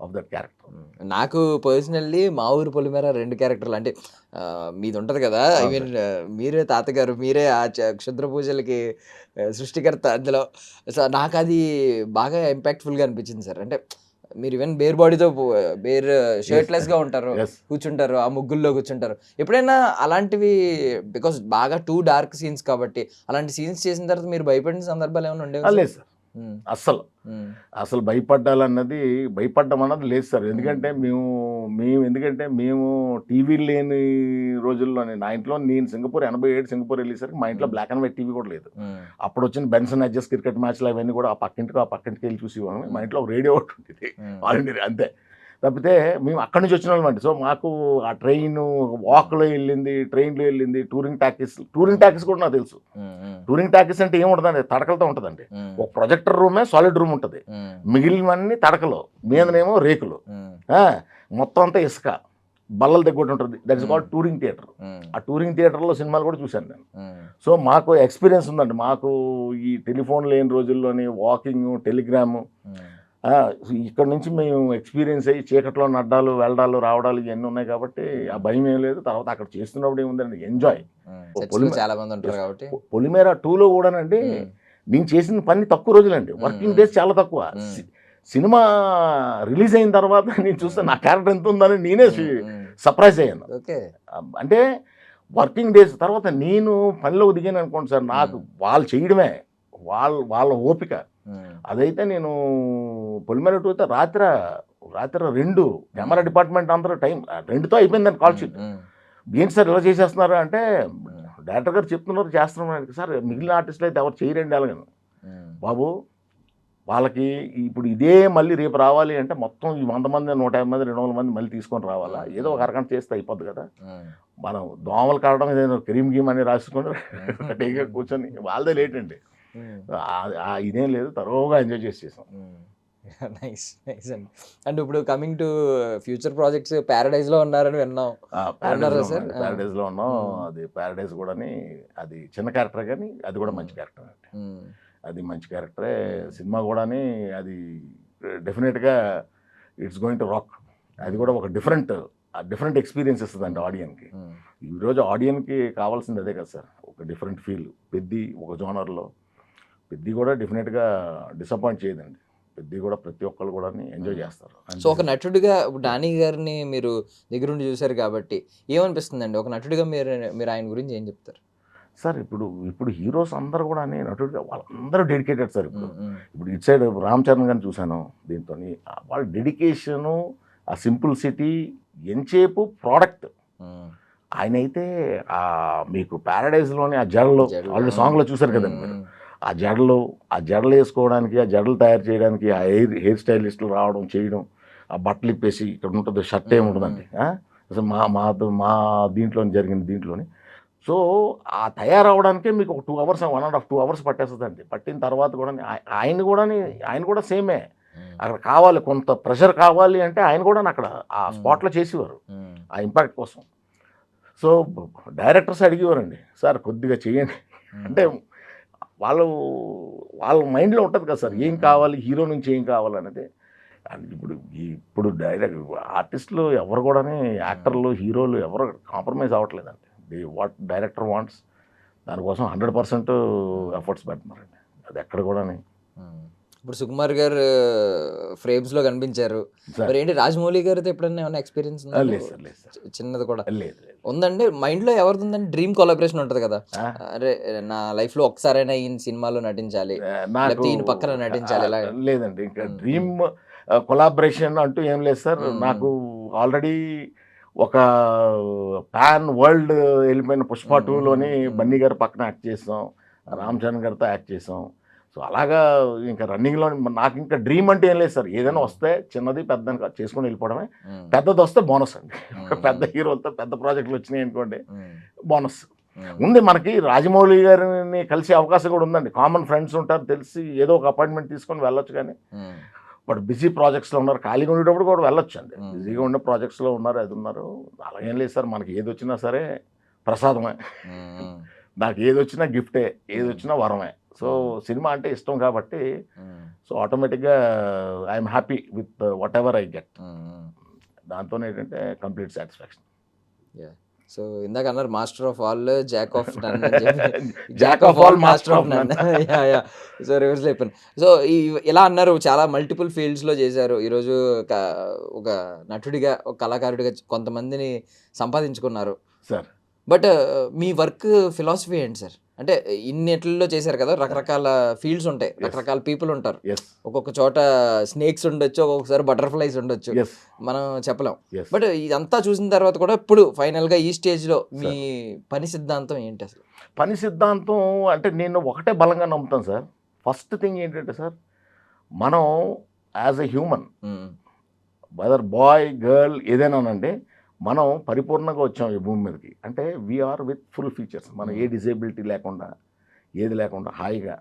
of that character. నాకు పర్సనల్లీ మా ఊరు పొలిమేర 2 క్యారెక్టర్లు అంటే మీది ఉంటుంది కదా, ఐ మీన్ మీరే తాతగారు, మీరే ఆ క్షుద్ర పూజలకి సృష్టికర్త అందులో. సో నాకు అది బాగా ఇంపాక్ట్ఫుల్గా అనిపించింది సార్. అంటే మీరు ఈవెన్ బేర్ బాడీతో షర్ట్లెస్గా ఉంటారు, కూర్చుంటారు, ఆ ముగ్గుల్లో కూర్చుంటారు. ఎప్పుడైనా అలాంటివి బికాస్ బాగా 2 డార్క్ సీన్స్ కాబట్టి అలాంటి సీన్స్ చేసిన తర్వాత మీరు భయపడిన సందర్భాలు ఏమైనా ఉండేవి? లేదు సార్, అసలు భయపడ్డం అన్నది లేదు సార్. ఎందుకంటే మేము టీవీ లేని రోజుల్లోనే, నా ఇంట్లో నేను సింగపూర్ 87 సింగపూర్ వెళ్ళేసరికి మా ఇంట్లో బ్లాక్ అండ్ వైట్ టీవీ కూడా లేదు. అప్పుడు వచ్చిన బెన్సన్ అడ్జస్ట్ క్రికెట్ మ్యాచ్లు అవన్నీ కూడా ఆ పక్కింటికి వెళ్ళి చూసేవాళ్ళం. మా ఇంట్లో ఒక రేడియో ఒకటి ఉంటుంది, ఆల్ ఇండియా అంతే. తప్పితే మేము అక్కడి నుంచి వచ్చిన వాళ్ళమండి. సో మాకు ఆ ట్రైన్ వాక్లో వెళ్ళింది, ట్రైన్లో వెళ్ళింది, టూరింగ్ టాకీస్ కూడా నాకు తెలుసు. టూరింగ్ టాకీస్ అంటే ఏముంటుందండి, తడకలతో ఉంటుందండి. ఒక ప్రొజెక్టర్ రూమే సాలిడ్ రూమ్ ఉంటుంది, మిగిలినవన్నీ తడకలు, మీదనేమో రేకులు, మొత్తం అంతా ఇసుక, బల్లల దగ్గర ఉంటుంది. That is called touring theatre. ఆ టూరింగ్ థియేటర్లో సినిమాలు కూడా చూశాను నేను. సో మాకు ఎక్స్పీరియన్స్ ఉందండి. మాకు ఈ టెలిఫోన్ లేని రోజుల్లోని వాకింగ్, టెలిగ్రాము, ఇక్కడ నుంచి మేము ఎక్స్పీరియన్స్ అయ్యి చీకట్లో నడ్డాలు, వెళ్ళడాలు, రావడాలు ఇవన్నీ ఉన్నాయి కాబట్టి ఆ భయం ఏం లేదు. తర్వాత అక్కడ చేస్తున్నప్పుడు ఏముందండి, ఎంజాయ్. పొలిమేర 2లో కూడానండి నేను చేసిన పని తక్కువ రోజులండి, వర్కింగ్ డేస్ చాలా తక్కువ. సినిమా రిలీజ్ అయిన తర్వాత నేను చూస్తే నా క్యారెక్టర్ ఎంత ఉందని నేనే సర్ప్రైజ్ అయ్యాను. అంటే వర్కింగ్ డేస్ తర్వాత నేను పనిలోకి దిగాను అనుకోండి సార్, నాకు వాళ్ళు చేయడమే వాళ్ళ ఓపిక. అదైతే నేను పొలిమేర 2 అయితే రాత్రి 2 కెమెరా డిపార్ట్మెంట్ అందరూ టైం 2తో అయిపోయిందని కాల్ షీట్. ఏంటి సార్ ఇలా చేసేస్తున్నారు అంటే, డైరెక్టర్ గారు చెప్తున్నారు చేస్తున్నాను సార్, మిగిలిన ఆర్టిస్టులు అయితే ఎవరు చేయరండి అలాగను. బాబు వాళ్ళకి ఇప్పుడు ఇదే మళ్ళీ రేపు రావాలి అంటే మొత్తం ఈ 100 మంది, 150 మంది, 200 మంది మళ్ళీ తీసుకొని రావాలా? ఏదో ఒక అరగంట చేస్తే అయిపోద్ది కదా. మనం దోమలు కావడం ఏదైనా క్రీమ్ గీమ్ అని రాసుకొని కూర్చొని వాళ్ళదే లేట్ అండి. ఇదేం లేదు, తరోగా ఎంజాయ్ చేసేసాం. నైస్ నైస్ అండి. అండ్ ఇప్పుడు కమింగ్ టు ఫ్యూచర్ ప్రాజెక్ట్స్, ప్యారడైజ్లో ఉన్నారని విన్నాం. ప్యారడైజ్లో ఉన్నాం. అది ప్యారడైజ్ కూడా అది చిన్న క్యారెక్టర్ కానీ అది కూడా మంచి క్యారెక్టర్ అండి. అది మంచి క్యారెక్టరే. సినిమా కూడా అది డెఫినెట్గా ఇట్స్ గోయింగ్ టు రాక్. అది కూడా ఒక డిఫరెంట్ ఎక్స్పీరియన్స్ ఇస్తుందండి ఆడియన్కి. ఈరోజు ఆడియన్కి కావాల్సింది అదే కదా సార్, ఒక డిఫరెంట్ ఫీల్. పెద్ది ఒక జోనర్లో, పెద్ది కూడా డెఫినెట్గా డిసప్పాయింట్ చేయదండి. పెద్ది కూడా ప్రతి ఒక్కరు కూడా ఎంజాయ్ చేస్తారు. సో ఒక నటుడిగా నాని గారిని మీరు దగ్గరుండి చూశారు కాబట్టి ఏమనిపిస్తుందండి, ఒక నటుడిగా మీరు ఆయన గురించి ఏం చెప్తారు సార్? ఇప్పుడు హీరోస్ అందరూ కూడా నటుడిగా వాళ్ళందరూ డెడికేటెడ్ సార్. ఇప్పుడు ఇటు సైడ్ రామ్ చరణ్ గారిని చూశాను, దీంతో వాళ్ళ డెడికేషను, ఆ సింపుల్సిటీ, ఎంచేపు ప్రోడక్ట్. ఆయన అయితే మీకు ప్యారడైజ్లోని ఆ జడలు ఆల్రెడీ సాంగ్లో చూశారు కదండి మీరు. ఆ జడలు వేసుకోవడానికి, ఆ జడలు తయారు చేయడానికి ఆ హెయిర్ స్టైలిస్టులు రావడం చేయడం, ఆ బట్టలు ఇప్పేసి ఇక్కడ ఉంటుంది, షర్ట్ ఏముంటుందండి అసలు మా దీంట్లో జరిగింది దీంట్లోని. సో ఆ తయారవడానికే మీకు ఒక 2 hours 1.5 2 hours పట్టేస్తుందండి. పట్టిన తర్వాత కూడా ఆయన కూడా సేమే అక్కడ కావాలి, కొంత ప్రెషర్ కావాలి అంటే ఆయన కూడా అక్కడ ఆ స్పాట్లో చేసేవారు ఆ ఇంపాక్ట్ కోసం. సో డైరెక్టర్స్ అడిగేవారండి, సార్ కొద్దిగా చేయండి అంటే వాళ్ళు వాళ్ళ మైండ్లో ఉంటుంది కదా సార్, ఏం కావాలి హీరో నుంచి ఏం కావాలనేది. అండ్ ఇప్పుడు డైరెక్ట్ ఆర్టిస్టులు ఎవరు కూడా, యాక్టర్లు హీరోలు ఎవరు కాంప్రమైజ్ అవ్వట్లేదండి. వాట్ డైరెక్టర్ వాంట్స్ దానికోసం 100% ఎఫర్ట్స్ పెడుతున్నారండి. అది ఎక్కడ కూడా. ఇప్పుడు సుకుమార్ గారు ఫ్రేమ్స్ లో కనిపించారు, సార్ మరి ఏంటి రాజమౌళి గారితో ఎప్పుడైనా ఏమైనా ఎక్స్పీరియన్స్ లేదు సార్, లేదు సార్, చిన్నది కూడా లేదు లేదు. ఉందండి మైండ్ లో? ఎవరిది ఉందండి డ్రీమ్ కొలాబరేషన్ ఉంటది కదా, ఆ? అరే నా లైఫ్ లో ఒకసారైనా ఈయన సినిమాలో నటించాలి, నాకు లేకపోతే ఈయన పక్కన నటించాలి, ఇలా లేదండి. ఇంకా డ్రీమ్ కొలాబరేషన్ అంటూ ఏం లేదు సార్. నాకు ఆల్రెడీ ఒక పాన్ వరల్డ్ వెళ్ళిపోయిన పుష్ప 2లోని బన్నీ గారు పక్కన యాక్ట్ చేసాం, రామ్ చరణ్ గారితో యాక్ట్ చేసాం. సో అలాగా ఇంకా రన్నింగ్లో నాకు ఇంకా డ్రీమ్ అంటే ఏం లేదు సార్. ఏదైనా వస్తే చిన్నది పెద్దని చేసుకొని వెళ్ళిపోవడమే. పెద్దది వస్తే బోనస్ అండి. పెద్ద హీరోలతో పెద్ద ప్రాజెక్టులు వచ్చినాయి అనుకోండి, బోనస్ ఉంది. మనకి రాజమౌళి గారిని కలిసే అవకాశం కూడా ఉందండి. కామన్ ఫ్రెండ్స్ ఉంటారు, తెలిసి ఏదో ఒక అపాయింట్మెంట్ తీసుకొని వెళ్ళొచ్చు. కానీ బట్ బిజీ ప్రాజెక్ట్స్లో ఉన్నారు, ఖాళీగా ఉండేటప్పుడు కూడా వెళ్ళొచ్చు అండి. బిజీగా ఉండే ప్రాజెక్ట్స్లో ఉన్నారు, అది ఉన్నారు. అలాగేం లేదు సార్, మనకి ఏది వచ్చినా సరే ప్రసాదమే. నాకు ఏది వచ్చినా గిఫ్టే, ఏది వచ్చినా వరమే. సో సినిమా అంటే ఇష్టం కాబట్టి, సో ఆటోమేటిక్గా I'm happy with whatever I get. దాంతోనే ఏంటంటే కంప్లీట్ సాటిస్ఫాక్షన్. సో ఇందాక అన్నారు master of all jack of none, jack of all master of none. So reverse అయిపోయింది. సో ఇలా అన్నారు, చాలా మల్టిపుల్ ఫీల్డ్స్లో చేశారు. ఈరోజు ఒక నటుడిగా, ఒక కళాకారుడిగా కొంతమందిని సంపాదించుకున్నారు sir. But me work philosophy ఏంటి సార్? అంటే ఇన్నిట్లో చేశారు కదా, రకరకాల ఫీల్డ్స్ ఉంటాయి, రకరకాల పీపుల్ ఉంటారు. ఒక్కొక్క చోట స్నేక్స్ ఉండొచ్చు, ఒక్కొక్కసారి బటర్ఫ్లైస్ ఉండొచ్చు, మనం చెప్పలేం. బట్ ఇదంతా చూసిన తర్వాత కూడా ఇప్పుడు ఫైనల్గా ఈ స్టేజ్లో మీ పని సిద్ధాంతం ఏంటి అసలు? పని సిద్ధాంతం అంటే నేను ఒకటే బలంగా నమ్ముతాను సార్. ఫస్ట్ థింగ్ ఏంటంటే సార్, మనం as a human, whether boy girl ఏదైనానండి, మనం పరిపూర్ణంగా వచ్చాం ఈ భూమి మీదకి అంటే వీఆర్ విత్ ఫుల్ ఫీచర్స్. మనం ఏ డిజేబిలిటీ లేకుండా, ఏది లేకుండా హాయిగా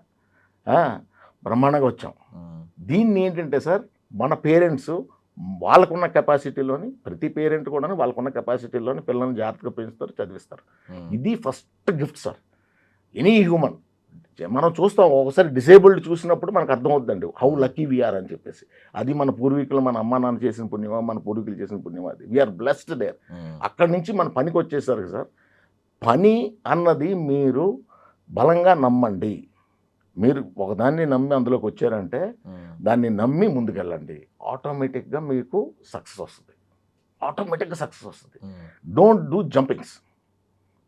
బ్రహ్మాండంగా వచ్చాం. దీన్ని ఏంటంటే సార్, మన పేరెంట్స్ వాళ్ళకున్న కెపాసిటీలోని, ప్రతి పేరెంట్ కూడా వాళ్ళకున్న కెపాసిటీలోని పిల్లల్ని జాగ్రత్తగా పెంచుతారు, చదివిస్తారు. ఇది first gift sir any human. మనం చూస్తాం ఒకసారి డిసేబుల్డ్ చూసినప్పుడు మనకు అర్థమవుతుందండి హౌ లక్కీ వీఆర్ అని చెప్పేసి. అది మన పూర్వీకులు, మన అమ్మా నాన్న చేసిన పుణ్యమా, మన పూర్వీకులు చేసిన పుణ్యమా, అది వీఆర్ బ్లెస్డ్ దేర్. అక్కడి నుంచి మన పనికి వచ్చేసరికి సార్, పని అన్నది మీరు బలంగా నమ్మండి. మీరు ఒకదాన్ని నమ్మి అందులోకి వచ్చారంటే దాన్ని నమ్మి ముందుకెళ్ళండి, ఆటోమేటిక్గా మీకు సక్సెస్ వస్తుంది. ఆటోమేటిక్గా సక్సెస్ వస్తుంది. డోంట్ డూ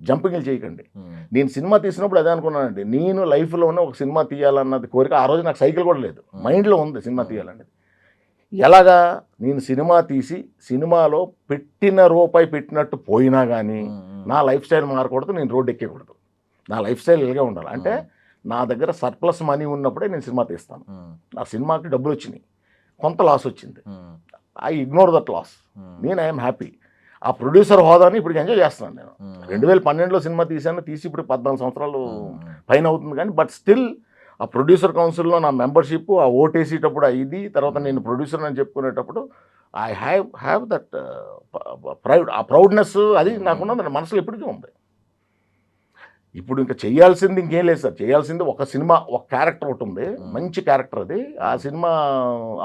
జంపింగ్లు చేయకండి. నేను సినిమా తీసినప్పుడు అదే అనుకున్నానండి, నేను లైఫ్లోనే ఒక సినిమా తీయాలన్నది కోరిక. ఆ రోజు నాకు సైకిల్ కూడా లేదు, మైండ్లో ఉంది సినిమా తీయాలనేది. ఎలాగా, నేను సినిమా తీసి సినిమాలో పెట్టిన రూపాయి పెట్టినట్టు పోయినా కానీ నా లైఫ్ స్టైల్ మారకూడదు, నేను రోడ్డు ఎక్కకూడదు, నా లైఫ్ స్టైల్ ఇలాగే ఉండాలి. అంటే నా దగ్గర సర్ప్లస్ మనీ ఉన్నప్పుడే నేను సినిమా తీస్తాను. నా సినిమాకి డబ్బులు వచ్చినాయి, కొంత లాస్ వచ్చింది, ఐ ఇగ్నోర్ దట్ లాస్, నేను ఐఎమ్ హ్యాపీ. ఆ ప్రొడ్యూసర్ హోదాని ఇప్పుడు ఎంజాయ్ చేస్తున్నాను. నేను 2012లో సినిమా తీసి ఇప్పుడు 14 సంవత్సరాలు పైన అవుతుంది. కానీ బట్ స్టిల్ ఆ ప్రొడ్యూసర్ కౌన్సిల్లో నా మెంబర్షిప్, ఆ ఓటేసేటప్పుడు ఇది, తర్వాత నేను ప్రొడ్యూసర్ అని చెప్పుకునేటప్పుడు ఐ హ్యావ్ దట్ ప్రైడ్, ఆ ప్రౌడ్నెస్ అది నాకున్నది, మనసులో ఎప్పటికీ ఉంది. ఇప్పుడు ఇంకా చేయాల్సింది ఇంకేం లేదు సార్. చేయాల్సింది ఒక సినిమా, ఒక క్యారెక్టర్ ఒకటి ఉంది, మంచి క్యారెక్టర్ అది. ఆ సినిమా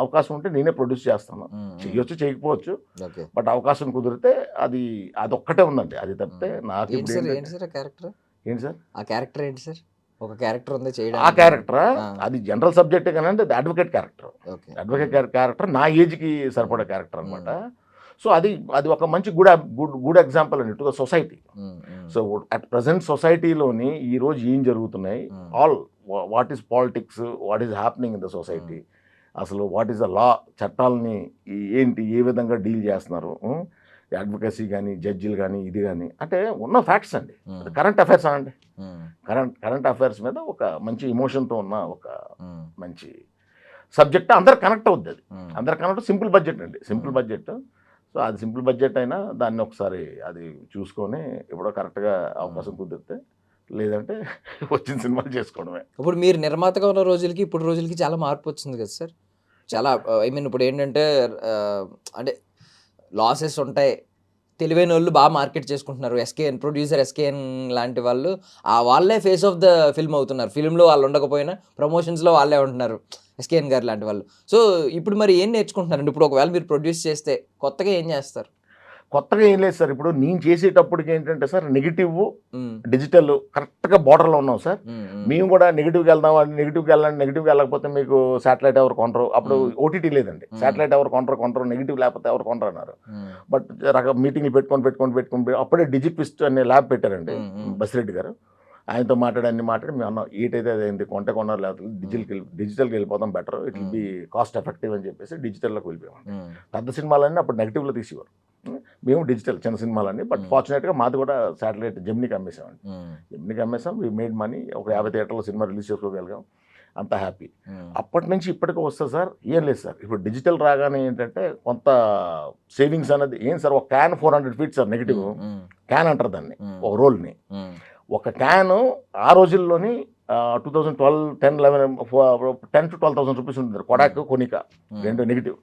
అవకాశం ఉంటే నేనే ప్రొడ్యూస్ చేస్తాను. చేయొచ్చు, చేయకపోవచ్చు, బట్ అవకాశం కుదిరితే అది ఒక్కటే ఉందండి. అది తప్పితే నాకు ఏంటి సార్ ఆ క్యారెక్టర్ ఏంటి సార్? ఒక క్యారెక్టర్ ఉంది చేయడానికి. ఆ క్యారెక్టర్ అది జనరల్ సబ్జెక్టే కానీ అంటే అడ్వకేట్ క్యారెక్టర్ నా ఏజ్కి సరిపడే క్యారెక్టర్ అనమాట. సో అది ఒక మంచి గుడ్ ఎగ్జాంపుల్ అండి to the society. So at present సొసైటీలోని ఈరోజు ఏం జరుగుతున్నాయి, all what is politics, what is happening in the society, అసలు వాట్ ఈస్ ద లా, చట్టాలని ఏంటి, ఏ విధంగా డీల్ చేస్తున్నారు, అడ్వకసీ కానీ జడ్జిలు కానీ ఇది కానీ, అంటే ఉన్న ఫ్యాక్ట్స్ అండి. కరెంట్ అఫైర్స్ అనండి, కరెంట్ అఫైర్స్ మీద ఒక మంచి ఎమోషన్తో ఉన్న ఒక మంచి సబ్జెక్ట్ అందరు కనెక్ట్ అవుద్ది. అది అందరు కనెక్ట్, సింపుల్ బడ్జెట్ అండి, సింపుల్ బడ్జెట్. సో అది సింపుల్ బడ్జెట్ అయినా దాన్ని ఒకసారి అది చూసుకొని ఎప్పుడో కరెక్ట్గా అవకాశం కుదిరితే, లేదంటే వచ్చిన సినిమాలు చేసుకోవడమే. ఇప్పుడు మీరు నిర్మాతగా ఉన్న రోజులకి ఇప్పుడు రోజులకి చాలా మార్పు వచ్చింది కదా సార్? చాలా ఐ మీన్ ఇప్పుడు ఏంటంటే అంటే లాసెస్ ఉంటాయి, తెలివైన వాళ్ళు బాగా మార్కెట్ చేసుకుంటున్నారు. ఎస్కేఎన్ ప్రొడ్యూసర్ ఎస్కేఎన్ లాంటి వాళ్ళు వాళ్ళే ఫేస్ ఆఫ్ ద ఫిల్మ్ అవుతున్నారు. ఫిల్మ్లో వాళ్ళు ఉండకపోయినా ప్రమోషన్స్లో వాళ్ళే ఉంటున్నారు, ఎస్కేఎన్ గారు లాంటి వాళ్ళు. సో ఇప్పుడు మరి ఏం నేర్చుకుంటున్నారండి? ఇప్పుడు ఒకవేళ మీరు ప్రొడ్యూస్ చేస్తే కొత్తగా ఏం చేస్తారు? కొత్తగా ఏం లేదు సార్. ఇప్పుడు నేను చేసేటప్పటికి ఏంటంటే సార్, నెగిటివ్ డిజిటల్ కరెక్ట్గా బార్డర్లో ఉన్నాం సార్. మేము కూడా నెగిటివ్కి వెళ్దాం, నెగిటివ్కి వెళ్ళండి, నెగిటివ్కి వెళ్ళకపోతే మీకు శాటిలైట్ ఎవరు కొనరు. అప్పుడు ఓటీటీ లేదండి, శాటిలైట్ ఎవరు కొనరు, నెగిటివ్ లేకపోతే ఎవరు కొనరు అన్నారు. బట్ మీటింగ్లు పెట్టుకొని అప్పుడే డిజిట్విస్ట్ అనే ల్యాబ్ పెట్టారండి బసిరెడ్డి గారు. ఆయనతో మాట్లాడి మేము అన్నాం ఏటైతే అదైంది, కొంటే కొన్నారు, లేకపోతే డిజిటల్కి వెళ్ళిపోతాం, better, it will be cost effective అని చెప్పేసి డిజిటల్లోకి వెళ్ళిపోయామండి. పెద్ద సినిమాలన్నీ అప్పుడు నెగిటివ్లో తీసేవారు, మేము డిజిటల్ చిన్న సినిమాలన్నీ. బట్ ఫార్చునేట్గా మాది కూడా శాటిలైట్ జెమినీకి అమ్మేసామండి. జెమినీకి అమ్మేసాం, వీ మేడ్ మనీ. ఒక 50 థియేటర్లో సినిమా రిలీజ్ చేసుకోగలిగాం, అంత హ్యాపీ. అప్పటి నుంచి ఇప్పటికీ వస్తుంది సార్, ఏం లేదు సార్. ఇప్పుడు డిజిటల్ రాగానే ఏంటంటే కొంత సేవింగ్స్ అనేది ఏం సార్, ఒక can 400 feet sir, negative can అంటారు దాన్ని, ఒక రోల్ని. ఒక క్యాను ఆ రోజుల్లోని 2012, 10, 11, 10 to 12,000 రూపీస్ ఉంటుంది కొడాక్, కొనికా, రెండు నెగిటివ్.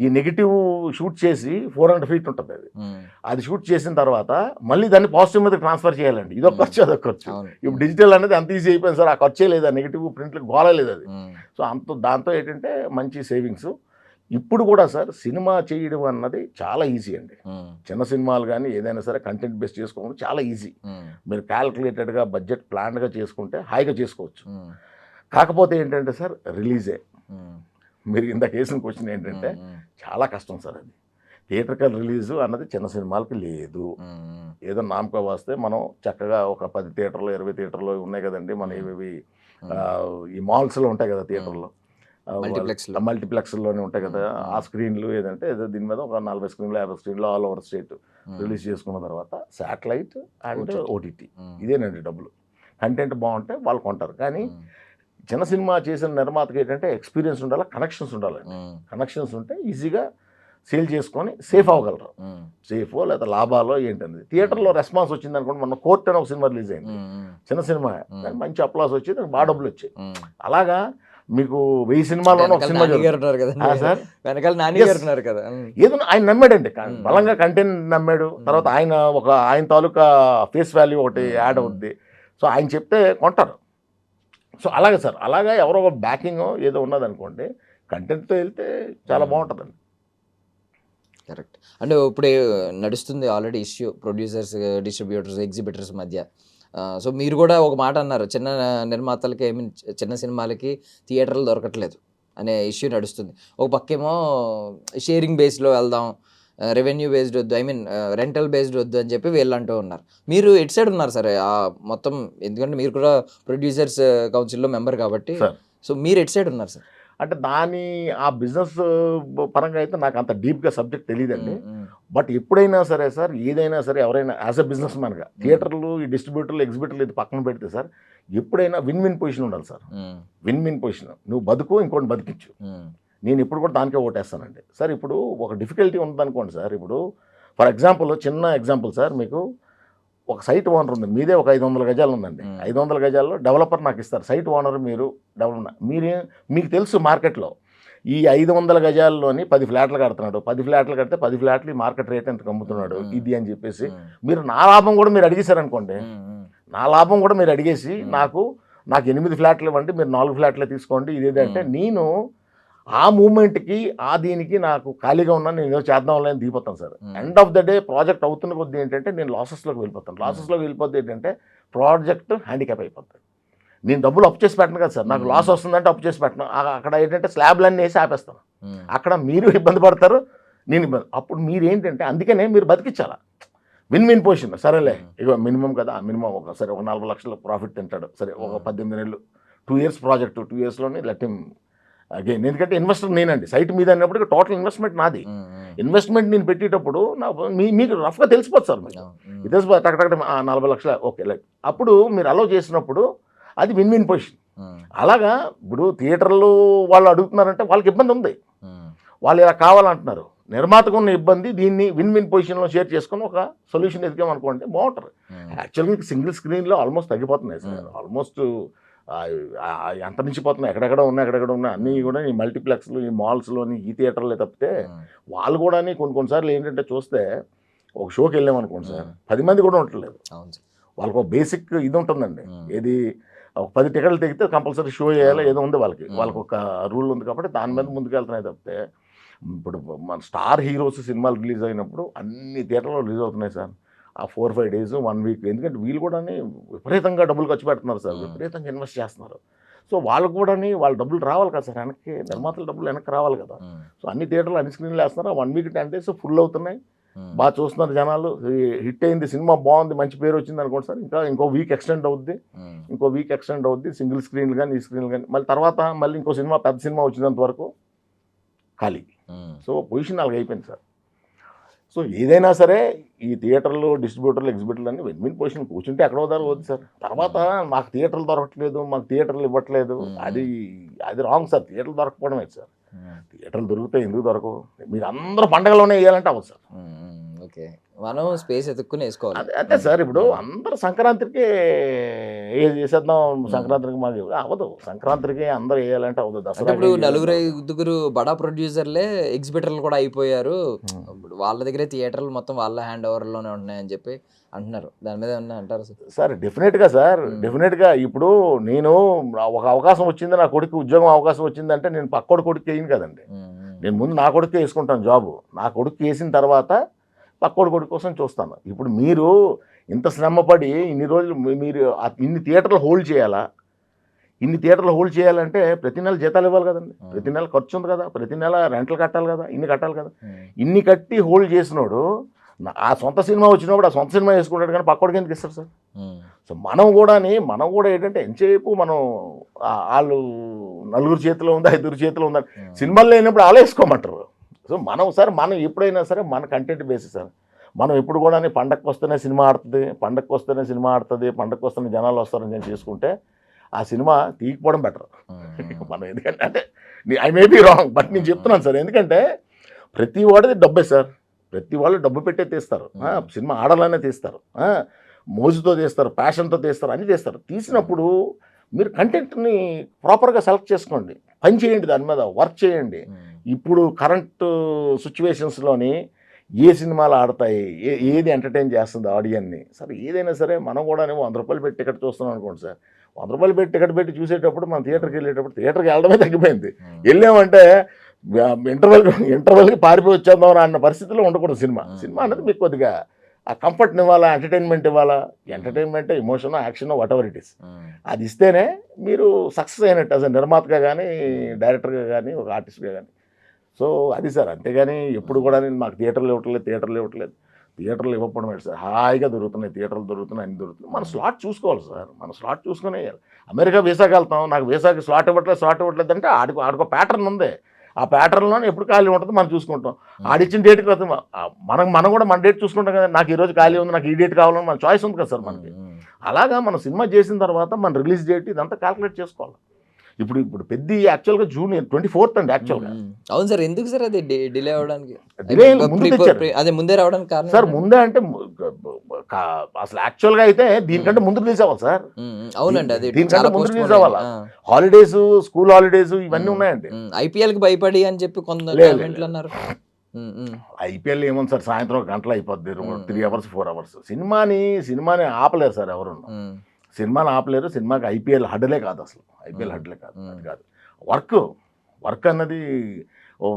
ఈ నెగిటివ్ షూట్ చేసి 400 feet ఉంటుంది అది షూట్ చేసిన తర్వాత మళ్ళీ దాన్ని పాజిటివ్ మీద ట్రాన్స్ఫర్ చేయాలండి. ఇదొక ఖర్చు, అదొక ఖర్చు. ఇప్పుడు డిజిటల్ అనేది అంత ఈజీ అయిపోయింది సార్, ఆ ఖర్చే లేదు, ఆ నెగిటివ్ ప్రింట్లకు గోలేదు అది. సో దాంతో ఏంటంటే మంచి సేవింగ్స్. ఇప్పుడు కూడా సార్ సినిమా చేయడం అన్నది చాలా ఈజీ అండి. చిన్న సినిమాలు కానీ ఏదైనా సరే కంటెంట్ బేస్ చేసుకోవడం చాలా ఈజీ. మీరు క్యాల్కులేటెడ్గా బడ్జెట్ ప్లాన్గా చేసుకుంటే హాయిగా చేసుకోవచ్చు. కాకపోతే ఏంటంటే సార్, రిలీజే. మీరు ఇందాక వేసిన క్వశ్చన్ ఏంటంటే చాలా కష్టం సార్ అది. థియేటర్కల్ రిలీజు అన్నది చిన్న సినిమాలకి లేదు. ఏదో నామక వస్తే మనం చక్కగా ఒక 10 థియేటర్లు 20 థియేటర్లు ఉన్నాయి కదండి మన ఇవి ఈ మాల్స్లో ఉంటాయి కదా థియేటర్లో, మల్టీప్లెక్స్లోనే ఉంటాయి కదా ఆ స్క్రీన్లు. ఏదంటే ఏదో దీని మీద ఒక 40 స్క్రీన్లు 50 స్క్రీన్లు ఆల్ ఓవర్ స్టేట్ రిలీజ్ చేసుకున్న తర్వాత శాటిలైట్ అండ్ ఓటీటీ ఇదేనండి డబ్బులు. కంటెంట్ బాగుంటే వాళ్ళు కొంటారు. కానీ చిన్న సినిమా చేసిన నిర్మాతకి ఏంటంటే ఎక్స్పీరియన్స్ ఉండాలి, కనెక్షన్స్ ఉండాలండి. కనెక్షన్స్ ఉంటే ఈజీగా సేల్ చేసుకొని సేఫ్ అవ్వగలరు. సేఫో లేదా లాభాలో ఏంటనేది. థియేటర్లో రెస్పాన్స్ వచ్చింది అనుకోండి, మన కోర్ట్ అని ఒక సినిమా రిలీజ్ అయింది, చిన్న సినిమా, మంచి అప్లాస్ వచ్చి దానికి బాగా డబ్బులు వచ్చాయి. అలాగా మీకు 1000 సినిమాల్లోనే ఒక సినిమా ఏదో ఆయన నమ్మాడండి, బలంగా కంటెంట్ నమ్మాడు. తర్వాత ఆయన తాలూకా ఫేస్ వాల్యూ ఒకటి యాడ్ అవుద్ది. సో ఆయన చెప్తే కొంటారు. సో అలాగే సార్, అలాగా ఎవరో ఒక బ్యాకింగ్ ఏదో ఉన్నదనుకోండి, కంటెంట్తో వెళ్తే చాలా బాగుంటుందండి. కరెక్ట్. అంటే ఇప్పుడు నడుస్తుంది already issue producers, distributors, exhibitors మధ్య. సో మీరు కూడా ఒక మాట అన్నారు, చిన్న నిర్మాతలకి చిన్న సినిమాలకి థియేటర్లు దొరకట్లేదు అనే ఇష్యూ నడుస్తుంది. ఒక పక్కేమో షేరింగ్ బేస్లో వెళ్దాం, రెవెన్యూ బేస్డ్ వద్దు, ఐ మీన్ రెంటల్ బేస్డ్ వద్దు అని చెప్పి వీళ్ళు అంటూ ఉన్నారు. మీరు ఎటు సైడ్ ఉన్నారు సార్ మొత్తం? ఎందుకంటే మీరు కూడా ప్రొడ్యూసర్స్ కౌన్సిల్లో మెంబర్ కాబట్టి, సో మీరు ఎటు సైడ్ ఉన్నారు సార్? అంటే ఆ బిజినెస్ పరంగా అయితే నాకు అంత డీప్గా సబ్జెక్ట్ తెలియదండి. బట్ ఎప్పుడైనా సరే సార్, ఏదైనా సరే ఎవరైనా యాజ్ అ బిజినెస్ మ్యాన్గా థియేటర్లు, ఈ డిస్ట్రిబ్యూటర్లు, ఎగ్జిబిటర్లు ఇది పక్కన పెడితే సార్, ఎప్పుడైనా విన్ విన్ పొజిషన్ ఉండాలి సార్. విన్ విన్ పొజిషన్, నువ్వు బతుకు, ఇంకోటి బతికించు. నేను ఇప్పుడు కూడా దానికే ఓటేస్తానండి సార్. ఇప్పుడు ఒక డిఫికల్టీ ఉందనుకోండి సార్, ఇప్పుడు ఫర్ ఎగ్జాంపుల్, చిన్న ఎగ్జాంపుల్ సార్, మీకు ఒక సైట్ ఓనర్ ఉంది, మీదే ఒక 500 గజాలు ఉందండి. 500 గజాల్లో డెవలపర్ నాకు ఇస్తారు. సైట్ ఓనర్ మీరు మీకు తెలుసు మార్కెట్లో ఈ 500 గజాల్లోని 10 ఫ్లాట్లు కడుతున్నాడు, 10 ఫ్లాట్లు కడితే 10 ఫ్లాట్లు మార్కెట్ రేట్ ఎంత అమ్ముతున్నాడు ఇది అని చెప్పేసి మీరు నా లాభం కూడా మీరు అడిగేశారనుకోండి, నా లాభం కూడా మీరు అడిగేసి నాకు 8 ఫ్లాట్లు ఇవ్వండి, మీరు 4 ఫ్లాట్లే తీసుకోండి ఇదేంటంటే, నేను ఆ మూమెంట్కి దీనికి నాకు ఖాళీగా ఉన్నా నేను ఏదో చేద్దాం దిగిపోతాను sir. End of the day project అవుతున్న కొద్ది ఏంటంటే నేను లాసెస్లోకి వెళ్ళిపోతాను. లాసెస్లోకి వెళ్ళిపోతే ఏంటంటే ప్రాజెక్ట్ హ్యాండిక్యాప్ అయిపోతుంది. నేను డబ్బులు అప్పు చేసి పెట్టను కదా సార్, నాకు లాస్ వస్తుందంటే అప్పు చేసి పెట్టను. అక్కడ ఏంటంటే స్లాబ్లన్నీ వేసి ఆపేస్తాను. అక్కడ మీరు ఇబ్బంది పడతారు, నేను ఇబ్బంది. అప్పుడు మీరు ఏంటంటే అందుకనే మీరు బతికించాలా, విన్ విన్ పొజిషన్. సరేలే ఇక మినిమం కదా, మినిమం ఒక 4 లక్షల ప్రాఫిట్ తింటాడు, సరే ఒక 18 నెలలు 2 years ప్రాజెక్ట్, 2 yearsలోనే లెట్ హిమ్ అగైన్. ఎందుకంటే ఇన్వెస్టర్ నేనండి, సైట్ మీద అన్నప్పుడు టోటల్ ఇన్వెస్ట్మెంట్ నాది. ఇన్వెస్ట్మెంట్ నేను పెట్టేటప్పుడు మీకు రఫ్గా తెలిసిపోతుంది సార్, మీకు ఇది తెలిసిపోతుంది, టక్ 40 లక్షలు ఓకే లైక్. అప్పుడు మీరు అలౌ చేసినప్పుడు అది విన్ విన్ పొజిషన్. అలాగా ఇప్పుడు థియేటర్లు వాళ్ళు అడుగుతున్నారంటే వాళ్ళకి ఇబ్బంది ఉంది, వాళ్ళు ఇలా కావాలంటున్నారు. నిర్మాతకు ఉన్న ఇబ్బంది, దీన్ని విన్ విన్ పొజిషన్లో షేర్ చేసుకొని ఒక సొల్యూషన్ ఎదిగామనుకోండి బాగుంటుంది. యాక్చువల్గా సింగిల్ స్క్రీన్లో ఆల్మోస్ట్ తగ్గిపోతున్నాయి సార్, ఆల్మోస్ట్ ఎంత నుంచి పోతున్నాయి, ఎక్కడెక్కడ ఉన్నాయి అన్నీ కూడా ఈ మల్టీప్లెక్స్లు, ఈ మాల్స్లోని, ఈ థియేటర్లే తప్పితే వాళ్ళు కూడా కొన్నిసార్లు ఏంటంటే చూస్తే ఒక షోకి వెళ్ళామనుకోండి సార్, 10 మంది కూడా ఉండట్లేదు. వాళ్ళకు ఒక బేసిక్ ఇది ఉంటుందండి, ఏది ఒక 10 టికెట్లు తెగితే కంపల్సరీ షో చేయాలి, ఏదో ఉంది వాళ్ళకి ఒక రూల్ ఉంది కాబట్టి దాని మీద ముందుకు వెళ్తున్నాయి తప్పితే. ఇప్పుడు మన స్టార్ హీరోస్ సినిమాలు రిలీజ్ అయినప్పుడు అన్ని థియేటర్లో రిలీజ్ అవుతున్నాయి సార్. ఆ 4-5 డేస్ 1 వీక్, ఎందుకంటే వీళ్ళు కూడా విపరీతంగా డబ్బులు ఖర్చు పెడుతున్నారు సార్, విపరీతంగా ఇన్వెస్ట్ చేస్తున్నారు. సో వాళ్ళకు కూడా వాళ్ళ డబ్బులు రావాలి కదా సార్, వెనక్కి నిర్మాతల డబ్బులు వెనక్కి రావాలి కదా. సో అన్ని థియేటర్లు అన్ని స్క్రీన్లు వేస్తున్నారు. 1 వీక్ 10 డేస్ ఫుల్ అవుతున్నాయి, బాగా చూస్తున్నారు జనాలు. హిట్ అయింది, సినిమా బాగుంది, మంచి పేరు వచ్చింది అనుకోండి సార్, ఇంకో వీక్ ఎక్స్టెండ్ అవుద్ది, సింగిల్ స్క్రీన్లు కానీ ఈ స్క్రీన్లు కానీ. మళ్ళీ తర్వాత మళ్ళీ ఇంకో సినిమా, పెద్ద సినిమా వచ్చినంత వరకు ఖాళీ. సో పొజిషన్ అలాగ అయిపోయింది సార్. సో ఏదైనా సరే ఈ థియేటర్లు, డిస్ట్రిబ్యూటర్లు, ఎగ్జిబిటర్లు అన్ని విన్ పొజిషన్ కూర్చుంటే ఎక్కడో దారి వద్దు సార్. తర్వాత మాకు థియేటర్లు దొరకట్లేదు, మాకు థియేటర్లు ఇవ్వట్లేదు, అది రాంగ్ సార్. థియేటర్లు దొరకపోవడమే సార్. థియేటర్లు దొరుకుతాయి, ఎందుకు దొరకవు? మీరు అందరూ పండగలోనే వేయాలంటే అవ్వదు సార్. ఓకే, మనం స్పేస్ ఎత్తుక్కుని వేసుకోవాలి. అంతే సార్. ఇప్పుడు అందరూ సంక్రాంతికి ఏది చేసేద్దాం, సంక్రాంతికి మాకు అవ్వదు. సంక్రాంతికి అందరూ వేయాలంటే అవ్వదు. దసరా ఇప్పుడు 4-5 బడా ప్రొడ్యూసర్లే ఎగ్జిబిటర్లు కూడా అయిపోయారు, ఇప్పుడు వాళ్ళ దగ్గరే థియేటర్లు మొత్తం వాళ్ళ హ్యాండ్ ఓవర్లోనే ఉన్నాయని చెప్పి అంటున్నారు. దాని మీద ఏమన్నా అంటారు సార్? డెఫినెట్గా ఇప్పుడు నేను ఒక అవకాశం వచ్చింది, నా కొడుకు ఉద్యోగం అవకాశం వచ్చిందంటే నేను పక్కోడి కొడుకు వేయను కదండి. నేను ముందు నా కొడుకు వేసుకుంటాను జాబు. నా కొడుకు వేసిన తర్వాత పక్కోడి కొడుకు కోసం చూస్తాను. ఇప్పుడు మీరు ఇంత శ్రమపడి ఇన్ని రోజులు మీరు ఇన్ని థియేటర్లు హోల్డ్ చేయాలా? ఇన్ని థియేటర్లు హోల్డ్ చేయాలంటే ప్రతి నెల జీతాలు ఇవ్వాలి కదండి, ప్రతి నెల ఖర్చు ఉంది కదా, ప్రతి నెల రెంట్లు కట్టాలి కదా, ఇన్ని కట్టాలి కదా. ఇన్ని కట్టి హోల్డ్ చేసినోడు ఆ సొంత సినిమా వచ్చినప్పుడు ఆ సొంత సినిమా వేసుకుంటాడు, కానీ పక్కోడికి ఎందుకు ఇస్తారు సార్? సో మనం కూడా ఏంటంటే ఎంతసేపు మనం వాళ్ళు 4 చేతిలో ఉంది, 5 చేతిలో ఉందని సినిమాలు లేనప్పుడు వాళ్ళే వేసుకోమంటారు. సో మనం ఎప్పుడైనా సరే మన కంటెంట్ బేసిస్ సార్. మనం ఎప్పుడు కూడా పండగకి వస్తేనే సినిమా ఆడుతుంది, పండగకి వస్తేనే జనాలు వస్తారని నేను చేసుకుంటే ఆ సినిమా తీయకపోవడం బెటర్. మనం ఎందుకంటే అంటే I may be wrong, but నేను చెప్తున్నాను సార్. ఎందుకంటే ప్రతి వాడిది డబ్బే సార్. ప్రతి వాళ్ళు డబ్బు పెట్టే తీస్తారు, సినిమా ఆడాలనే తీస్తారు, మోజుతో తీస్తారు, ప్యాషన్తో తీస్తారు, అన్నీ తీస్తారు. తీసినప్పుడు మీరు కంటెంట్ని ప్రాపర్గా సెలెక్ట్ చేసుకోండి, పని చేయండి, దాని మీద వర్క్ చేయండి. ఇప్పుడు కరెంట్ సిచ్యువేషన్స్లోని ఏ సినిమాలు ఆడతాయి, ఏది ఎంటర్టైన్ చేస్తుంది ఆడియన్ని సార్. ఏదైనా సరే మనం కూడా 100 రూపాయలు పెట్టి టికెట్ చూస్తున్నాం అనుకోండి సార్, 100 రూపాయలు పెట్టి టికెట్ పెట్టి చూసేటప్పుడు మనం థియేటర్కి వెళ్ళడమే తగ్గిపోయింది. వెళ్ళామంటే ఇంటర్వెల్కి పారిపోయి వచ్చేద్దాం అన్న పరిస్థితిలో ఉండకూడదు. సినిమా అనేది మీకు కొద్దిగా ఆ కంఫర్ట్ని ఇవ్వాలా, ఎంటర్టైన్మెంట్ ఇవ్వాలా. Entertainment, emotion, action, what ever it is, అది ఇస్తేనే మీరు సక్సెస్ అయినట్టు యాజ్ డైరెక్టర్గా కానీ, డైరెక్టర్గా కానీ, ఒక ఆర్టిస్ట్గా కానీ. సో అది సార్. అంతేగాని ఎప్పుడు కూడా మాకు థియేటర్లు ఇవ్వట్లేదు. థియేటర్లు ఇవ్వకపోవడం ఏంటి సార్? హాయిగా దొరుకుతున్నాయి, థియేటర్లు దొరుకుతున్నాయి, అన్ని దొరుకుతున్నాయి. మన స్లాట్ చూసుకోవాలి సార్, మన స్లాట్ చూసుకునే వేయాలి. అమెరికా వీసాకి వెళ్తాం, నాకు వీసాకి స్లాట్ ఇవ్వట్లేదు అంటే ఆడికో ప్యాటర్న్ ఉంది. ఆ ప్యాటర్న్లోనే ఎప్పుడు ఖాళీ ఉంటుంది మనం చూసుకుంటాం. ఆడిచ్చిన డేట్కి వస్తాం, మనం కూడా మన డేట్ చూసుకుంటాం కదా. నాకు ఈరోజు ఖాళీ ఉంది, నాకు ఈ డేట్ కావాలని మన చాయిస్ ఉంది కదా సార్ మనకి. అలాగా మనం సినిమా చేసిన తర్వాత మన రిలీజ్ డేట్ ఇదంతా క్యాల్కులేట్ చేసుకోవాలి. ఇప్పుడు పెద్ద యాక్చువల్గా జూన్ 24th అండి యాక్చువల్గా. అవును సార్, ఎందుకు సార్ అది డిలే అవడానికి? అదే ముందే రావడానికి కారణం సార్. ముందే అంటే అసలు యాక్చువల్గా అయితే దీనికంటే ముందు రిలీజ్ అవ్వాలి సార్. అవునండి, అది దీనికంటే ముందు రిలీజ్ అవ్వాలి. హాలిడేస్, స్కూల్ హాలిడేస్ ఇవన్నీ ఉన్నాయండి. IPL కి భయపడి అని చెప్పి కొందరు అన్నారు. IPL ఏముంది సార్, సాయంత్రం 1 గంటలు అయిపోద్ది, 3 hours 4 hours. సినిమాని ఆపలేరు సార్ ఎవరు. సినిమాని ఆపలేరు. సినిమాకి IPL హడ్డలే కాదు అసలు, అది కాదు. వర్క్ అన్నది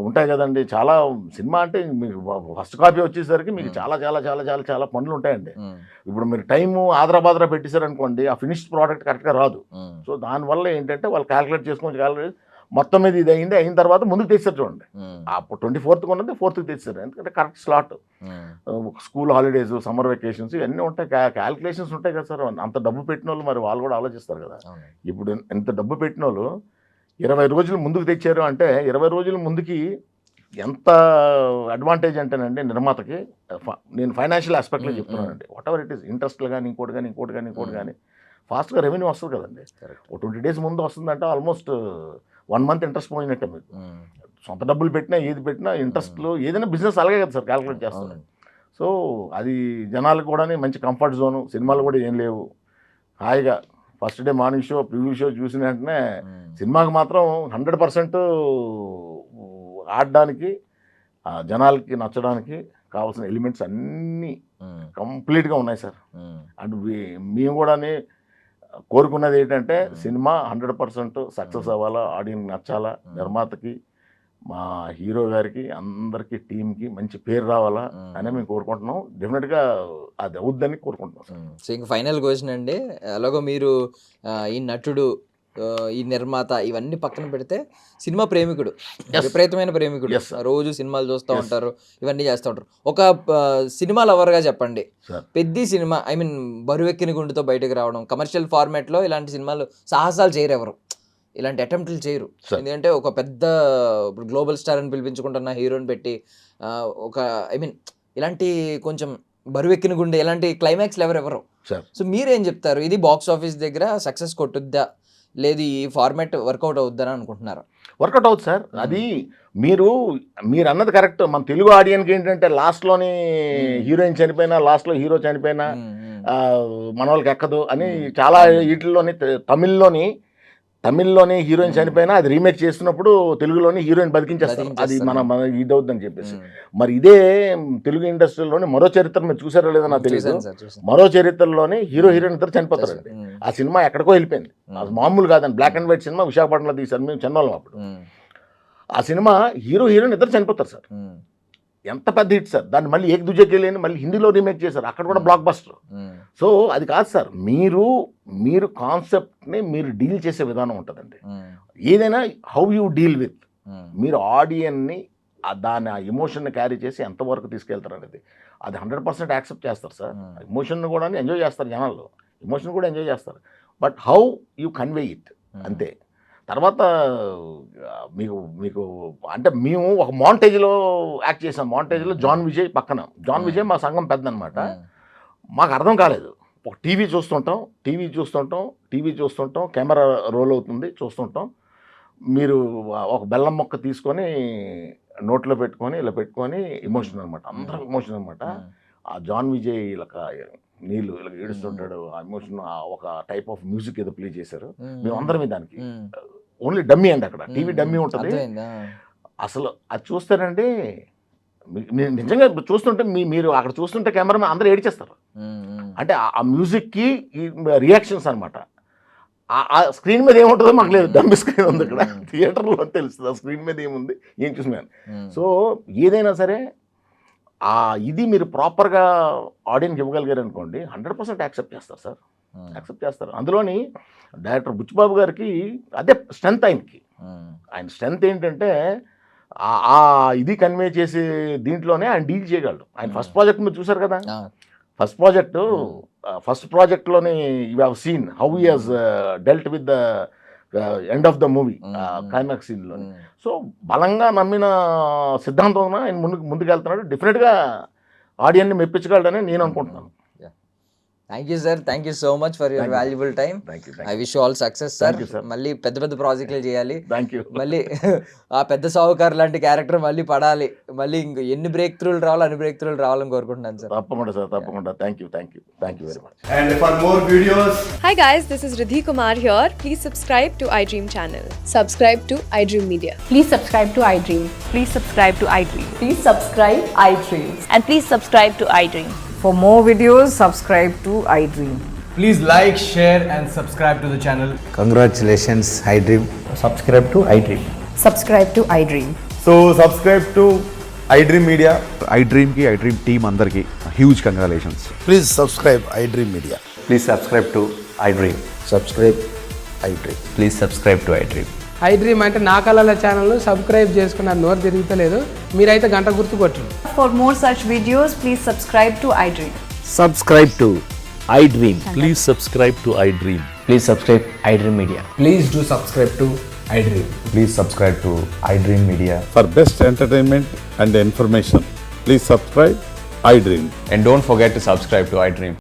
ఉంటాయి కదండి. చాలా సినిమా అంటే మీకు ఫస్ట్ కాపీ వచ్చేసరికి మీకు చాలా చాలా చాలా చాలా చాలా పనులు ఉంటాయండి. ఇప్పుడు మీరు టైము ఆదరాబాదరా పెట్టేశారనుకోండి, ఆ ఫినిష్డ్ ప్రోడక్ట్ కరెక్ట్గా రాదు. సో దానివల్ల ఏంటంటే వాళ్ళు క్యాలిక్యులేట్ మొత్తం మీద ఇది అయిన తర్వాత ముందుకు తెచ్చారు చూడండి. అప్పుడు 24th ఉన్నది 4th తెచ్చారు, ఎందుకంటే correct slot. School holidays, summer vacations ఇవన్నీ ఉంటాయి, క్యాలిక్యులేషన్స్ ఉంటాయి కదా సార్. అంత డబ్బు పెట్టిన వాళ్ళు మరి వాళ్ళు కూడా ఆలోచిస్తారు కదా. ఇప్పుడు ఎంత డబ్బు పెట్టిన వాళ్ళు 20 రోజులు ముందుకు తెచ్చారు అంటే 20 రోజుల ముందుకి ఎంత అడ్వాంటేజ్ అంటేనండి నిర్మాతకి. నేను ఫైనాన్షియల్ ఆస్పెక్ట్లో చెప్తున్నానండి. వాట్ ఎవర్ ఇట్ ఈస్, ఇంట్రెస్ట్లు కానీ ఇంకోటి కానీ ఫాస్ట్గా రెవెన్యూ వస్తుంది కదండి. ఒక 20 days ముందు వస్తుందంటే ఆల్మోస్ట్ 1 month ఇంట్రెస్ట్ పోయినట్టే మీకు. సొంత డబ్బులు పెట్టినా ఏది పెట్టినా ఇంట్రెస్ట్లో ఏదైనా బిజినెస్ అలాగే కదా సార్ క్యాలిక్యులేట్ చేస్తాను. సో అది జనాలకు కూడా మంచి కంఫర్ట్ జోను. సినిమాలు కూడా ఏం లేవు, హాయిగా first day morning show preview show చూసిన వెంటనే సినిమాకి మాత్రం 100% ఆడడానికి జనాలకి నచ్చడానికి కావాల్సిన ఎలిమెంట్స్ అన్నీ కంప్లీట్గా ఉన్నాయి సార్. అండ్ మేము కూడా కోరుకున్నది ఏంటంటే సినిమా 100% సక్సెస్ అవ్వాలా, ఆడియన్స్ నచ్చాలా, నిర్మాతకి మా హీరో గారికి అందరికీ టీంకి మంచి పేరు రావాలా అని మేము కోరుకుంటున్నాం. డెఫినెట్గా అది అవుద్దని కోరుకుంటున్నాం సార్. సో ఇంక ఫైనల్ క్వశ్చన్ అండి, అలాగో మీరు ఈ నటుడు, ఈ నిర్మాత ఇవన్నీ పక్కన పెడితే సినిమా ప్రేమికుడు, విపరీతమైన ప్రేమికుడు, రోజు సినిమాలు చూస్తూ ఉంటారు, ఇవన్నీ చేస్తూ ఉంటారు. ఒక సినిమా లవర్గా చెప్పండి, పెద్ద సినిమా ఐ మీన్ బరువెక్కిన గుండెతో బయటకు రావడం, కమర్షియల్ ఫార్మాట్లో ఇలాంటి సినిమాలు సాహసాలు చేయరు, ఎవరు ఇలాంటి అటెంప్ట్లు చేయరు. ఎందుకంటే ఒక పెద్ద గ్లోబల్ స్టార్ అని పిలిపించుకుంటున్న హీరోని పెట్టి ఒక ఐ మీన్ ఇలాంటి కొంచెం బరువెక్కిన గుండె ఇలాంటి క్లైమాక్స్ ఎవరు. సో మీరేం చెప్తారు, ఇది బాక్స్ ఆఫీస్ దగ్గర సక్సెస్ కొట్టుద్దా, లేదు ఈ ఫార్మాట్ వర్కౌట్ అవుద్దని అనుకుంటున్నారా? వర్కౌట్ అవుతుంది సార్. అది మీరు అన్నది కరెక్ట్. మన తెలుగు ఆడియన్కి ఏంటంటే లాస్ట్లోని హీరోయిన్ చనిపోయినా, లాస్ట్లో హీరో చనిపోయినా మన వాళ్ళకి ఎక్కదు అని చాలా వీటిల్లోని తమిళ్లోని హీరోయిన్ చనిపోయినా అది రీమేక్ చేస్తున్నప్పుడు తెలుగులోని హీరోయిన్ బతికించేస్తారు, అది మన ఇది అవుద్దని చెప్పేసి. మరి ఇదే తెలుగు ఇండస్ట్రీలోని మరో చరిత్ర మీరు చూసారో లేదో నాకు తెలియదు, మరో చరిత్రలోని హీరోయిన్ ఇద్దరు చనిపోతారండి. ఆ సినిమా ఎక్కడికో వెళ్ళిపోయింది, అది మామూలు కాదండి. బ్లాక్ అండ్ వైట్ సినిమా విశాఖపట్నంలో తీశారు, మేము చెన్నోళ్ళం అప్పుడు. ఆ సినిమా హీరోయిన్ ఇద్దరు చనిపోతారు సార్, ఎంత పెద్ద హిట్ సార్. దాన్ని మళ్ళీ ఏక్ దుజేకి వెళ్ళి మళ్ళీ హిందీలో రీమేక్ చేశారు, అక్కడ కూడా బ్లాక్ బస్టర్. సో అది కాదు సార్, మీరు కాన్సెప్ట్ని మీరు డీల్ చేసే విధానం ఉంటుందండి. ఏదైనా హౌ యూ డీల్ విత్, మీరు ఆడియన్ని దాన్ని ఆ ఎమోషన్ని క్యారీ చేసి ఎంతవరకు తీసుకెళ్తారు అనేది, అది 100% యాక్సెప్ట్ చేస్తారు సార్. ఎమోషన్ కూడా ఎంజాయ్ చేస్తారు జనాలు, ఎమోషన్ కూడా ఎంజాయ్ చేస్తారు, but how you convey it అంతే. తర్వాత మీకు అంటే మేము ఒక మాంటేజ్లో యాక్ట్ చేసాం. మాంటేజ్లో జాన్ విజయ్ పక్కన, జాన్ విజయ్ మా సంఘం పెద్ద అనమాట. మాకు అర్థం కాలేదు, ఒక టీవీ చూస్తుంటాం, కెమెరా రోల్ అవుతుంది, చూస్తుంటాం. మీరు ఒక బెల్లం మొక్క తీసుకొని నోట్లో పెట్టుకొని ఇలా పెట్టుకొని ఎమోషన్ అనమాట, అందరం ఎమోషన్ అనమాట. ఆ జాన్ విజయ్ ఇలా నీళ్ళు ఇలా ఏడుస్తుంటాడు, ఆ ఎమోషన్ ఒక టైప్ ఆఫ్ మ్యూజిక్ ఏదో ప్లే చేశారు, మేము అందరం దానికి ఓన్లీ డమ్మీ అండి, అక్కడ టీవీ డమ్మీ ఉంటుంది. అసలు అది చూస్తారండి, నిజంగా చూస్తుంటే మీరు అక్కడ చూస్తుంటే కెమెరా అందరూ ఏడిచేస్తారు. అంటే ఆ మ్యూజిక్కి ఈ రియాక్షన్స్ అనమాట. ఆ స్క్రీన్ మీద ఏముంటుందో మాకు లేదు, డమ్మీ స్క్రీన్ ఉంది ఇక్కడ, థియేటర్లో తెలుస్తుంది ఆ స్క్రీన్ మీద ఏముంది, ఏం చూసినాను. సో ఏదైనా సరే ఇది మీరు ప్రాపర్గా ఆడియన్కి ఇవ్వగలిగారు అనుకోండి, 100% యాక్సెప్ట్ చేస్తారు సార్, యాక్సెప్ట్ చేస్తారు. అందులోని డైరెక్టర్ బుచ్చిబాబు గారికి అదే స్ట్రెంత్, ఆయన స్ట్రెంత్ ఏంటంటే ఇది కన్వే చేసే దీంట్లోనే ఆయన డీల్ చేయగలడు. ఆయన ఫస్ట్ ప్రాజెక్ట్ మీరు చూసారు కదా, ఫస్ట్ ప్రాజెక్ట్లోని you have seen how he has dealt with the end of the movie, climax సీన్లో. సో బలంగా నమ్మిన సిద్ధాంతం ఆయన ముందుకు వెళ్తున్నాడు, డెఫినెట్గా ఆడియన్ని మెప్పించగలడని నేను అనుకుంటున్నాను. Thank you sir, thank you so much for your valuable time. I wish all success sir. మళ్ళీ పెద్ద ప్రాజెక్టులు చేయాలి, మళ్ళీ ఆ పెద్ద సావుకారు లాంటి క్యారెక్టర్ మళ్ళీ పడాలి, మళ్ళీ ఇంక ఎన్ని బ్రేక్ త్రూలు రావాలి అన్ని బ్రేక్ త్రూలు రావాలని కోరుకుంటున్నాను సార్. తప్పకుండా సార్, తప్పకుండా. Thank you very much. And for more videos, hi guys, this is Riddhi Kumar here. Please subscribe to iDream channel. Subscribe to iDream Media. Please subscribe to iDream. Please subscribe to iDream. Please subscribe iDream. And please subscribe to iDream. For more videos, subscribe to iDream. please like, share and subscribe to the channel. Congratulations, iDream. Subscribe to iDream. Subscribe to iDream. So subscribe to iDream Media. iDream team andarki huge congratulations. Please subscribe iDream Media. Please subscribe to iDream. Subscribe iDream. Please subscribe to iDream. iDream అంటే నా కళల channel subscribe చేసుకున్న నోరు తిరుగుతలేదు, మీరైతే గంట గుర్తు కొట్టండి. For more such videos, please subscribe to iDream. Subscribe to iDream. Please subscribe to iDream. Please subscribe iDream Media. Please do subscribe to iDream. Please subscribe to iDream Media. For best entertainment and information, please subscribe iDream. And don't forget to subscribe to iDream.